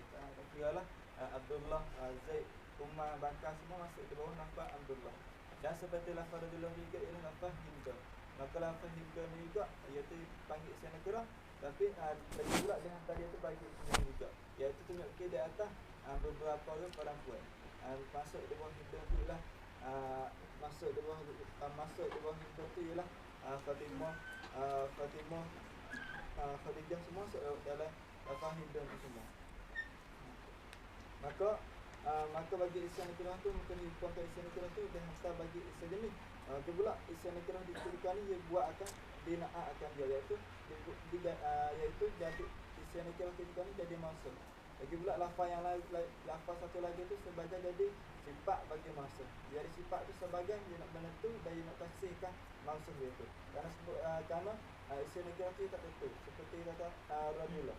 S4: Kiralah Abdullah, Zaid, Umar, Bakar semua masuk di bawah lafaz Abdullah. Dan seperti lafaz rajulun juga ialah lafaz himda. Maka lafaz himda ni juga iaitu panggil isim nakirah, tapi bagi pula dengan tadi itu bagi isim juga. Iaitu tunjuk di atas beberapa orang perempuan. Masuk di bawah himda tu ialah masuk di bawah himda tu ialah Fatimah, Khadijah semua masuk dalam lafaz himda tu semua. Maka bagi isim nakirah tu mungkin dibuatkan isim nakirah tu dan hantar bagi isim jenis. Pula isim nakirah dituliskan ni dia buat akan bina'ah akan dia iaitu jadi isim nakirah ketika ni jadi mausuf. Lagi pula lafaz yang lain, lafaz satu lagi tu sebagai jadi sifat bagi mausuf. Jadi sifat tu sebagai dia nak menentu dan dia nak tasihkan mausuf dia tu. Kerana isim nakirah tu tak tentu. Seperti kata rajulun.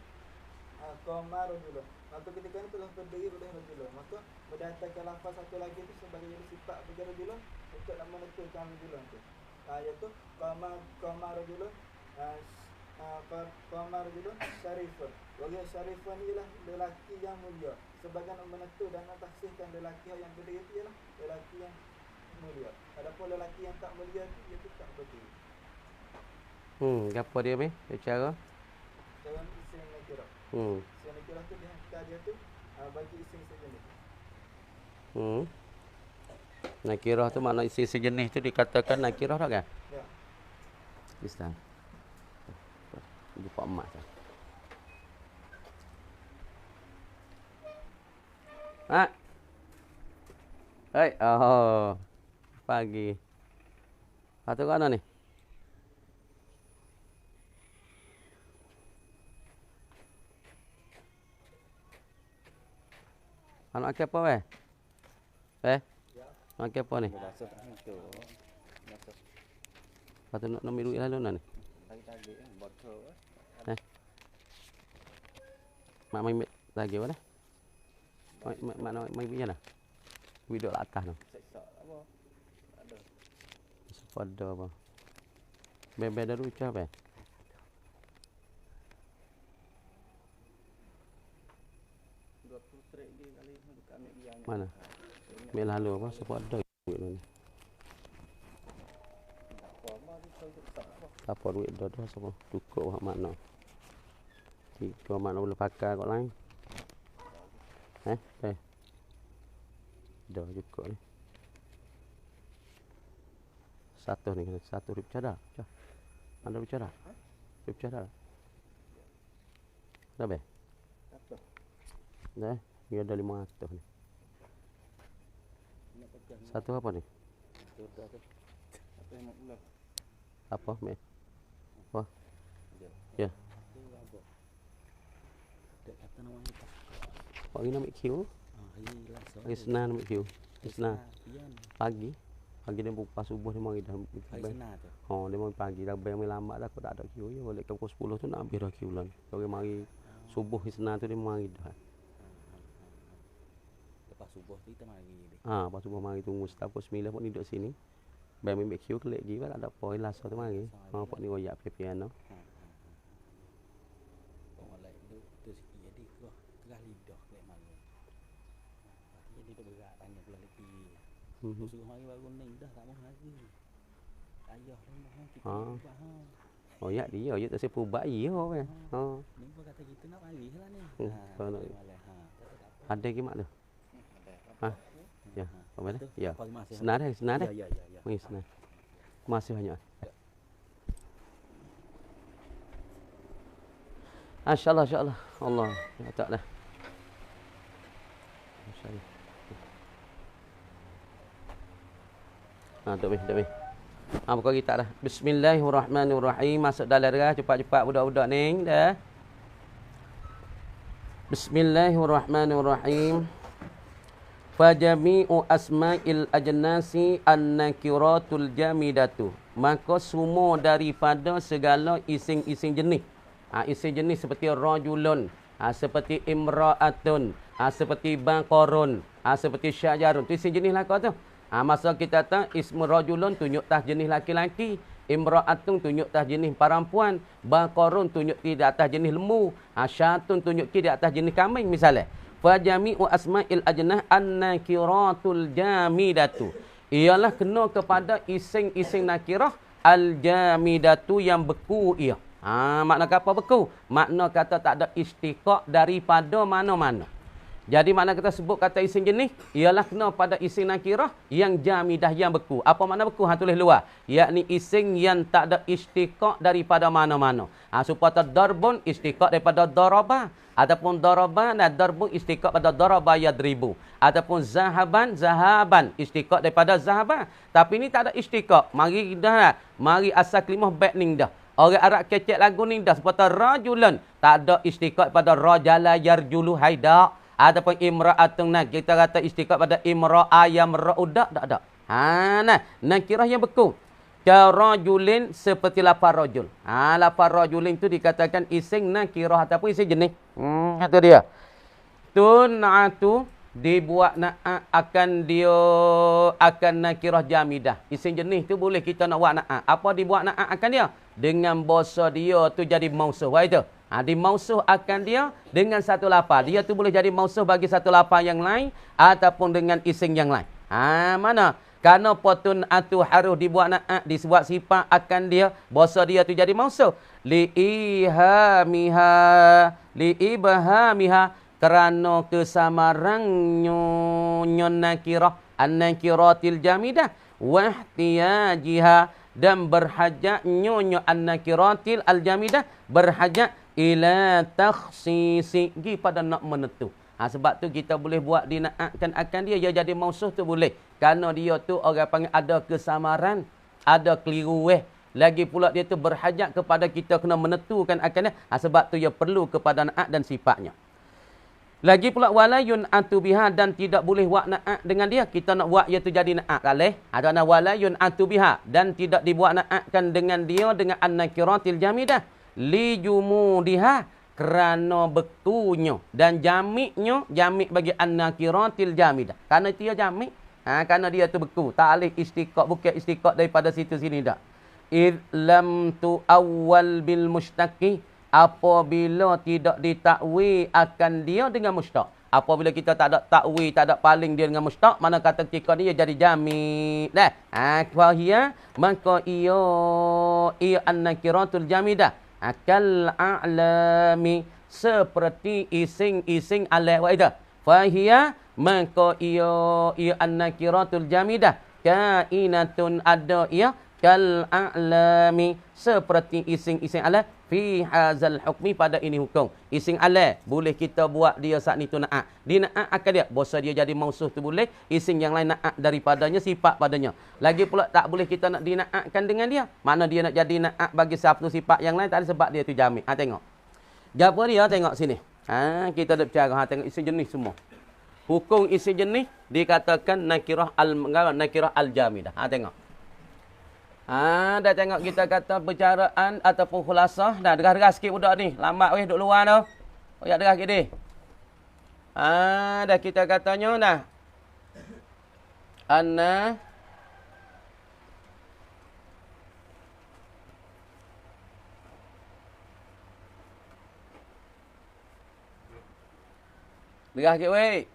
S4: Qamar rajulun. Maka ketika ini telah berdiri oleh rajulun. Maka mendatangkan lafaz satu lagi itu sebagai jadi sifat bagi rajulun untuk nak menentukan rajulun tu. Iaitu qamar rajulun, qamar rajulun syarifun. Bagi syarifun ialah lelaki yang mulia. Sebagai nak menentu dan nak tahsihkan lelaki yang berdiri itu ialah lelaki yang mulia. Adapun lelaki yang tak mulia tu dia tu tak berdiri.
S1: Apa dia ni? Cara?
S4: Cara isim nakirah.
S1: Hmm.
S4: Isim nakirah tu dia tu bagi isim sejenis.
S1: Nakirah tu makna isi sejenis tu dikatakan nakirah tak kan?
S4: Ya.
S1: Islam. Jumpa emak tu. Hai. Oh. Pagi. Atau mana ni? Anak ke apa weh? Anak ke apa ni?
S4: Bahasa tak itu. Bahasa
S1: Patut nak ambil duit lalu ni.
S4: tadi botol.
S1: Mak main lagi apa dah? Mak main biar lah. Video lah atas tu.
S4: Seksa apa? Ada.
S1: Sepada apa? Bebe dah lucu apa? Mana? Ambil lalu apa? Sepada duit ni. Apa duit dah semua. Cukup hak makna. Tiga makna boleh pakai kat lain. Dah cukup ni. Satu ni kena satu rip cadar. Ada rip cadar? Rip cadar. Dah be? Dah. Dia ada 500 ni. Satu apa ni? Apa? Me? Apa? Ya. Pak ni nak ambil Q? Hari Senin ambil Q. Senin. Pagi. Pagi dia buka subuh dia mari dah. Dia mari pagi dah bayar lambat dah aku tak ada Q. Ya balik ke pukul 10 tu nak ambil dah Q lah. Kalau mari subuh Senin tu dia mari dah.
S5: Lepas subuh tu kita mari dia.
S1: Lepas subuh mari tunggu staf pukul 9 pun ni duduk sini. Bayar ambil Q kelik lagi tak ada apa lasa tu mari. Pak ni royak piano.
S5: Orang lain tu sikit jadi kerah lidah lek malu. Jadi dia berat tanya pula lagi. Suruh mari baru ni dah tak mau lagi. Ayah dia mohon kita faham.
S1: Oh ya dia tak sepu bayi kan.
S5: Ni pun kata kita nak balik lah ni.
S1: Ada ke mak tu? Ya, apa dah? Ya.
S5: Terima kasih.
S1: Senang dah.
S5: Ya.
S1: Mari senang. Terima kasih banyak. Insya-Allah. Allah ya Taala. Insya-Allah. Duk. Buka kita dah. Bismillahirrahmanirrahim. Masuk dalam dah cepat-cepat budak-budak ni dah. Bismillahirrahmanirrahim. Fajami'u asma'il ajnasi an-nakiratul jamidatu. Maka semua daripada segala ising-ising jenis. Ising jenis seperti rajulun, seperti imra'atun, seperti baqarun, seperti syajarun. Tu ising jenis lah kau tu. Masa kita tahu ismu rajulun tunjuk tas jenis laki-laki, imra'atun tunjuk tas jenis perempuan, baqarun tunjuk di atas jenis lembu, syatun tunjuk di atas jenis kambing misalnya. Fajami'u asma'il ajnah an-nakiratul jamidatu. Ialah kena kepada ising-ising nakirah al-jamidatu yang beku ia. Makna apa beku? Makna kata tak ada istiqaq daripada mana-mana. Jadi makna kita sebut kata ising jenis ialah kena pada ising nakirah yang jamidah yang beku. Apa makna beku? Tulis luar. Yakni ising yang tak ada istiqaq daripada mana-mana. Supaya darbun istiqaq daripada daraba. Ataupun daraba dan darbun istiqaq pada daraba yadribu. Ataupun zahaban istiqaq daripada zahaba. Tapi ini tak ada istiqaq. Mari dah. Mari asal kelimah baik ni dah. Orang Arab kecek lagu ni dah seperti rajulan. Tak ada istiqaq pada rajala yarjulu haida. Ataupun imra'atun nak kita kata istiqaq pada imra'a yamra'u tak ada. Nakirah yang beku. Karajulin seperti lapar rajul. Lapar rajulin tu dikatakan ising nakirah ataupun ising jenis. Itu dia. Tun'atu dibuat na'a akan nakirah jamidah. Ising jenis tu boleh kita nak buat na'a. Apa dibuat na'a akan dia? Dengan bahasa dia tu jadi mausuh. Wah itu. Dimausuh akan dia dengan satu lafaz. Dia tu boleh jadi mausuh bagi satu lafaz yang lain ataupun dengan ising yang lain. Mana? Karena potun atu harus dibuat na'at, disebut sifat akan dia, bahasa dia tu jadi mausuf. Li'ihamiha, li'ibhamiha, kerana kesamarangnya nakirah, an-nakiratil jamidah, wahtiyajiha, dan berhajatnya an-nakiratil al-jamidah, berhajat ila takhsisi, pergi pada nak menentu. Sebab tu kita boleh buat dinaatkan akan dia jadi mausuf tu boleh. Kerana dia tu orang panggil ada kesamaran, ada keliru lagi pula dia tu berhajat kepada kita kena menentukan akan dia. Sebab tu dia perlu kepada naat dan sifatnya. Lagi pula walayun atubiha, dan tidak boleh buat naat dengan dia. Kita nak buat iaitu jadi naat kalih. Ada nak walayun atubiha, dan tidak dibuat naatkan dengan dia dengan an-nakiratil jamidah li jumudiha, kerana bekunya dan jamiknya, jamik bagi an-nakiratil jamidah. Kerana dia jamik, kerana dia tu beku, tak alih istiqaq, bukan istiqaq daripada situ sini dak. Id lam tu awwal bil mustaqi, apabila tidak ditakwi akan dia dengan mustaq. Apabila kita tak ada takwi, tak ada paling dia dengan mustaq, mana kata ketika ni dia jadi jamik dah. Fahia, maka ia an-nakiratul jamidah akal a'lami, seperti ising-ising alam wa ida. Fahia, maka ia an-nakiratul jamidah kainatun, ada ia kal a'lami, seperti ising-ising alam fi hazal hukmi, pada ini hukum. Ising alam boleh kita buat dia saat ni tu na'at. Di na'at akan dia, bosa dia jadi mausuf tu boleh. Ising yang lain na'at daripadanya, sifat padanya. Lagi pula tak boleh kita nak dina'atkan dengan dia. Mana dia nak jadi na'at bagi satu sifat yang lain, tak ada, sebab dia tu jamik. Tengok. Japa dia, tengok sini. Kita dah bicara, tengok ising jenis semua. Hukum ising jenis dikatakan nakirah al-jamidah. Tengok. Dah tengok kita kata percaraan ataupun khulasah. Dah derah-derah sikit budak ni. Lambat weh duduk luar tu. Oh ya derah sikit ni. Dah kita katanya dah. Anna derah sikit weh.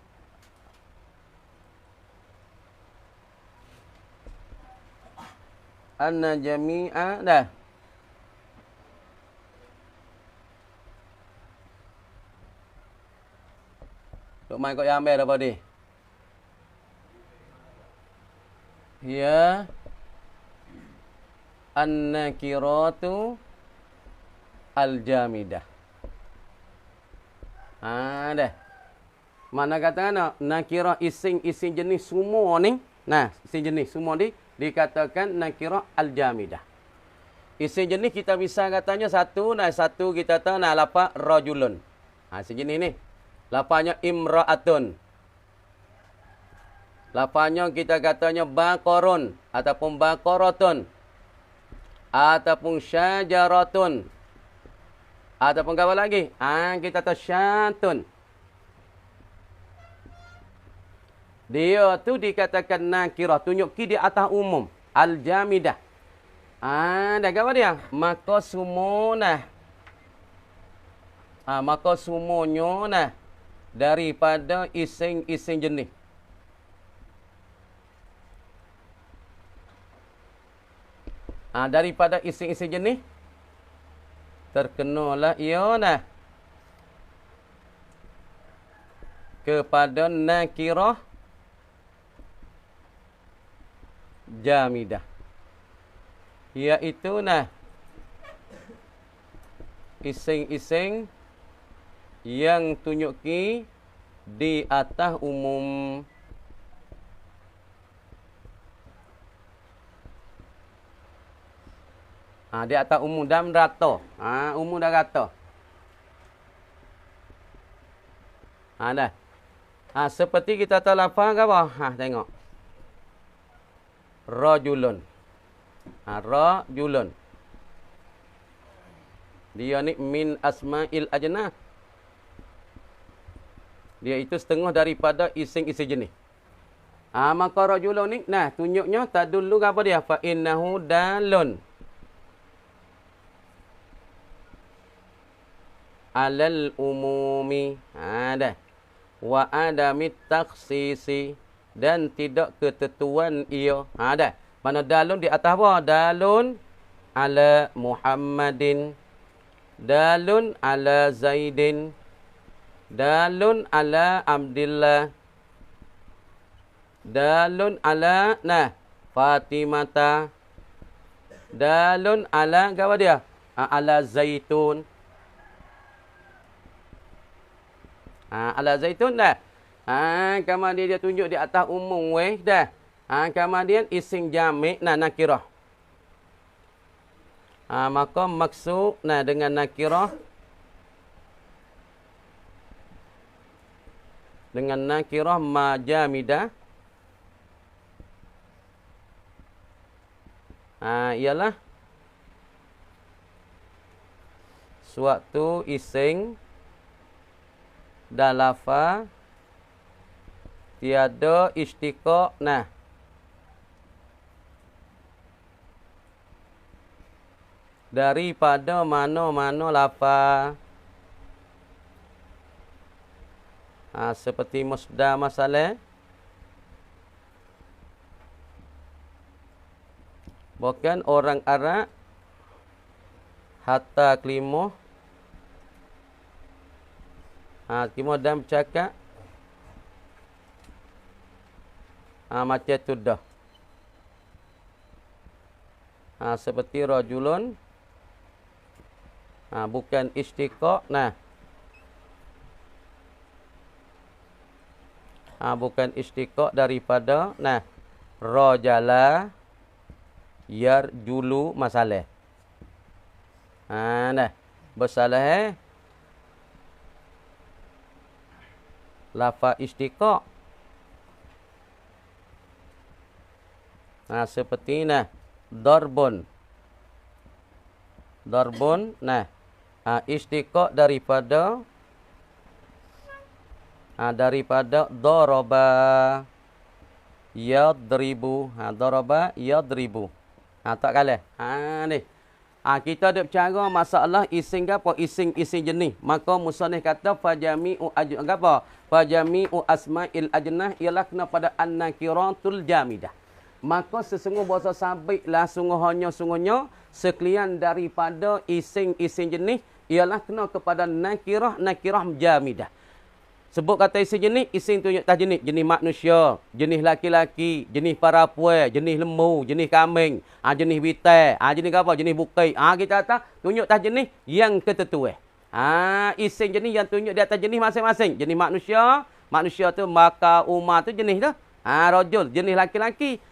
S1: Anna jami'a dah. Duk main kau yang ambil apa dia? Ya. An-nakiratu al-jamidah. Dah. Mana kata nak? Nakirah ising-ising jenis semua ni. Nah, ising jenis semua ni dikatakan nakirah al-jamidah. Isim jenis kita bisa katanya satu kita tahu lafaz rajulun. Isim jenis ni. Lafaznya imra'atun. Lafaznya kita katanya baqarun ataupun baqaratun ataupun syajaratun ataupun apa lagi? Kita tahu syatun. Dia tu dikatakan nakirah, tunjuk ki di atas umum, al-jamidah. Dah apa dia? Maka semua maka semuanya daripada ising-ising jenis. Daripada ising-ising jenis terkenalah ia kepada nakirah jamidah, iaitu ising-ising yang tunjuki di atas umum. Di atas umum dan rata. Umum dan rata. Dah. Seperti kita tahu lafaz ke apa? Tengok. Rajulun. Rajulun. Dia ni min asma'il ajnah. Dia itu setengah daripada ising-ising jenis. Maka rajulun ni, tunjuknya tadullu apa dia? Fa innahu dalun alal umumi. Dah. Wa adamit takhsisi. dan tidak ketentuan ia. Ha dah. Mana dalun di atas apa? Dalun ala Muhammadin. Dalun ala Zaidin. Dalun ala Abdillah. Dalun ala Fatimata. Dalun ala apa dia? Ala Zaitun. Ala Zaitun dah. Kemudian dia tunjuk di atas umum weh dah. Kemudian isim jami' nakirah. Maka maksud dengan nakirah. Dengan nakirah majamidah. Ialah suatu isim dalafa tiada istiqaq daripada mana-mana lafaz. Seperti musdar masalah. Bukan orang Arab hatta kelima. Kelima dan bercakap. Macam tu dah. Seperti rajulun. Bukan istiqaq. Bukan istiqaq daripada rajala yarjulu masalah. Bersalah lafaz istiqaq. Seperti darbun. Darbun istiqaq daripada daraba yadribu. Daraba yadribu. Tak kalah. Ni. Kita ada bercara masalah isim apa? Isim jenis. Maka musannif kata fajami'u apa? Fajami'u asma'il ajnah ialah kena pada an-nakiratul jamidah. Maka sesungguh bahasa sabitlah sungguhnya sekalian daripada isim jenis ialah kena kepada nakirah jamidah. Sebut kata isim jenis, isim tunjuk tah jenis. Jenis manusia, jenis laki-laki, jenis perempuan, jenis lembu, jenis kambing, jenis bitai, jenis apa? Jenis bukai. Kita kata tunjuk tah jenis yang ketentuan. Isim jenis yang tunjuk di atas jenis masing-masing. Jenis manusia tu maka umar tu jenis tu. Rajul jenis laki-laki,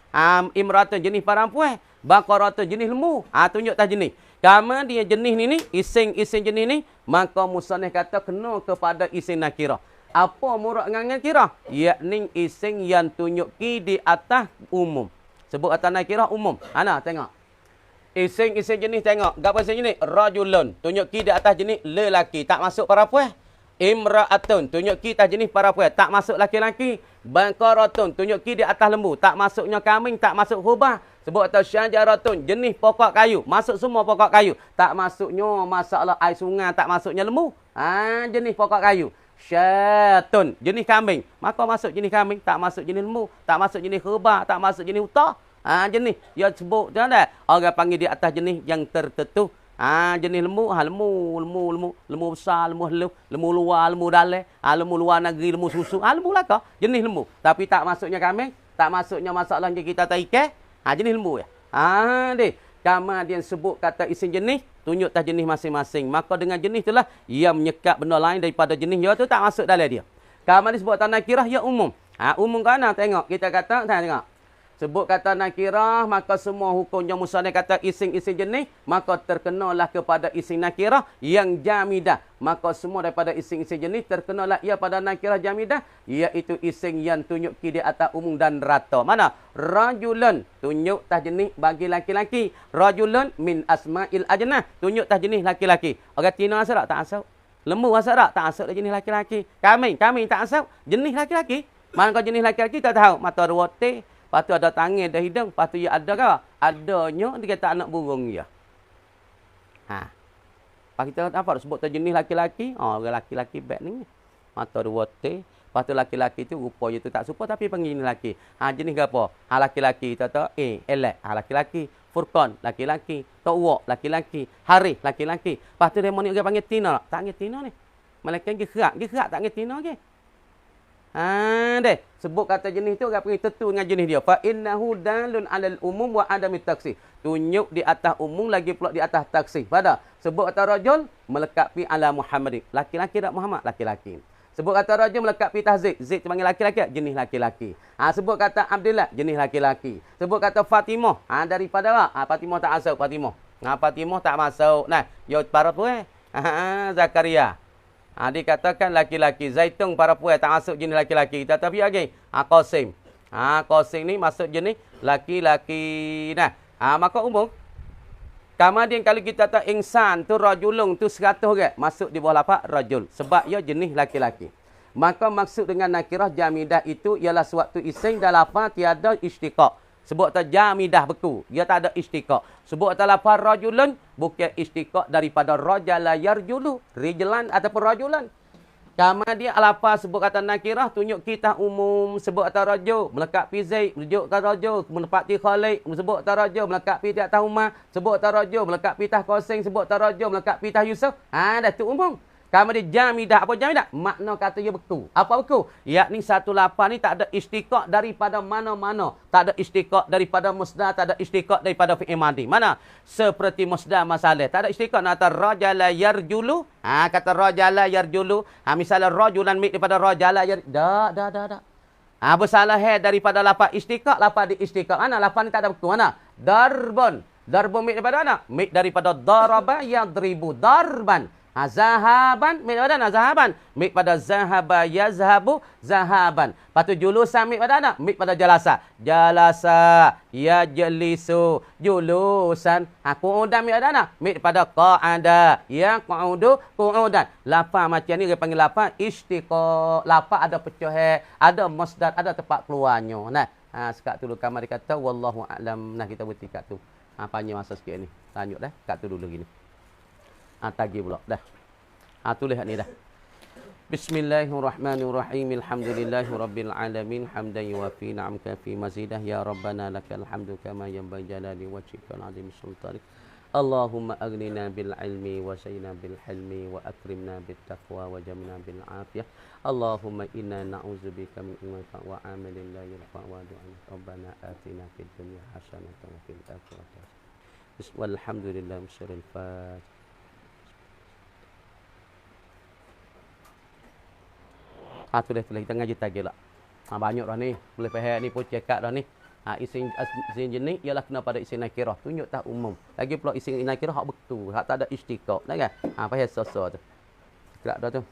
S1: imratun jenis perempuan, baqaratun jenis lembu. Tunjuk tah jenis. Kama dia jenis ni isim jenis ni, maka musannif kata kena kepada isim nakirah. Apa murad dengan nakirah? Yakni isim yang tunjuki di atas umum. Sebut atas nakirah umum. Tengok. Isim jenis tengok. Apa isim jenis? Rajulun. Tunjuki di atas jenis lelaki. Tak masuk perempuan. Imra'atun. Tunjuki di atas jenis perempuan. Tak masuk laki-laki. Baqaratun. Tunjuki di atas lembu. Tak masuknya kambing. Tak masuk khubah. Sebut atas syajaratun. Jenis pokok kayu. Masuk semua pokok kayu. Tak masuknya masalah air sungai. Tak masuknya lembu. Jenis pokok kayu. Syatun, jenis kambing. Maka masuk jenis kambing, tak masuk jenis lembu, tak masuk jenis khubah, tak masuk jenis utah. Jenis dia sebut tu ada. Orang panggil di atas jenis yang tertentu. Jenis lembu, lembu besar, lembu luar, lembu dalam, lembu luar negeri, lembu susu. Lembu lah kau, jenis lembu. Tapi tak masuknya kambing, tak masuknya masalah yang kita tak ikat. Jenis lembu ya. Deh. Kemudian sebut kata isim jenis, tunjuk tah jenis masing-masing. Maka dengan jenis itulah ia menyekat benda lain daripada jenis dia tu tak masuk dalam dia. Kemudian disebut kata nakirah ia umum. Umum kan tengok kita kata tengok. Sebut kata nakirah maka semua hukum yang musannif kata isim jenis maka terkenalah kepada isim nakirah yang jamidah. Maka semua daripada isim jenis terkenalah ia pada nakirah jamidah iaitu isim yang tunjuk di atas umum dan rata. Mana? Rajulun tunjuk tah jenis bagi laki-laki. Rajulun min asma'il ajnah tunjuk tah jenis laki-laki. Orang Cina asal tak asal. Lembu asal tak asal jenis laki-laki. Kambing tak asal jenis laki-laki. Mana kau jenis laki-laki tak tahu. Mata ruwete. Lepas tu ada tangan, ada hidung. Lepas tu ya ada ke? Adanya dia kata anak burung ya. Lepas kita apa? Sebut tu jenis laki-laki. Orang laki-laki baik ni. Mata dua te. Lepas tu laki-laki tu rupanya tu tak serupa tapi panggil lelaki. Jenis apa? Laki-laki tu elek. Laki-laki. Furqan, laki-laki. Tawak, laki-laki. Harith, laki-laki. Lepas tu demon ni orang panggil tina. Tak panggil tina ni. Malaikat pergi kerak tak panggil tina ke. Deh. Sebut kata jenis tu orang panggil tentu dengan jenis dia. Fa innahu dalun 'alal umum wa adami taksir. Tunjuk di atas umum lagi pula di atas taksir. Pada sebut kata rajul melekat pi ala Muhammadin. Laki-laki tak Muhammad, laki-laki. Sebut kata rajul melekat pi tahzik. Zaid panggil laki-laki, jenis laki-laki. Sebut kata Abdullah, jenis laki-laki. Sebut kata Fatimah, daripada Fatimah tak masuk Fatimah. Fatimah tak masuk. Nah, yo para puan. Zakaria. Dikatakan laki-laki. Zaitun para puan tak masuk jenis laki-laki. Tetapi lagi Qasim. Qasim ni masuk jenis laki-laki. Nah, maka umum kemudian kalau kita tak insan tu rajulun tu 100 orang masuk di bawah lafaz rajul sebab ia jenis laki-laki. Maka maksud dengan nakirah jamidah itu ialah suatu isim dan lafaz tiada istiqaq. Sebut tak jamidah beku, dia tak ada istiqaq. Sebut tak lafaz rajulun bukan istiqaq daripada rajala yarjulu, rijlan ataupun rajulan. Kemudian lafaz sebut kata nakirah tunjuk kita umum, sebut kata rajul melekat fi Zaid, tunjuk kata rajul menepati Khalid, sebut kata rajul melekat fi atas Umar, sebut kata rajul melekat fi atas Qasim, sebut kata rajul melekat fi atas Yusuf. Dah tu umum. Kemudian jamidah, apa jamidah? Makna kata dia beku. Apa beku? Yakni satu lafaz ni tak ada istiqaq daripada mana-mana. Tak ada istiqaq daripada musdar, tak ada istiqaq daripada fi'il madhi. Mana? Seperti musdar masalah. Tak ada istiqaq nata rajala yarjulu. Kata rajala yarjulu. Misalnya rajulan mik daripada rajala yar. Dah. Bersalah daripada lafaz istiqaq, lafaz di istiqaq. Mana? Lafaz ni tak ada beku. Mana? Darbun. Darbun mik daripada mana? Mik daripada daraba yadribu. Darban. Zahaban, mik pada mana? Zahaban. Mik pada zahaba yazhabu zahaban. Lepas tu julusan mik pada mana? Mik pada jalasa. Jalasa yajlisu julusan. Qu'udan mik pada mana? Mik pada qa'ada yaqudu qu'udan. Lafaz macam ni dia panggil lafaz istiqaq. Lafaz ada pecah, ada masdar, ada tempat keluarnya. Nah, sekat dulu kamar dia kata wallahu a'lam. Nah, kita berhenti kat tu. Panjang masa sikit ni. Lanjut dah. Kat tu dulu gini. Tagi pula dah. Tulis ni dah. Bismillahirrahmanirrahim. Alhamdulillahirabbil alamin hamdan yuwafi ni'amaka fi mazidah ya rabbana lakal hamdu kama yanbaghi jalali wajhikal azim sultanik. Allahumma aghnina bil ilmi wa sayyina bil hilmi wa akrimna bit taqwa wa jamna bil afiyah. Allahumma inna na'udzubika min ummatin wa amalin la yarfa wa du'a. Rabbana atina fid dunya hasanatan wa fil akhirati hasanatan. Walhamdulillah syaril fatihah. Tulis kita ngaji tagih lah. Banyak dah ni. Boleh faham ni pun cekak dah ni. Isim jenis ialah kena pada isim nakirah. Tunjuk tak umum. Lagi pula isim nakirah hak betul. Hak tak ada istiqaq. Dah kan? Faham sosok tu. Gerak dah tu.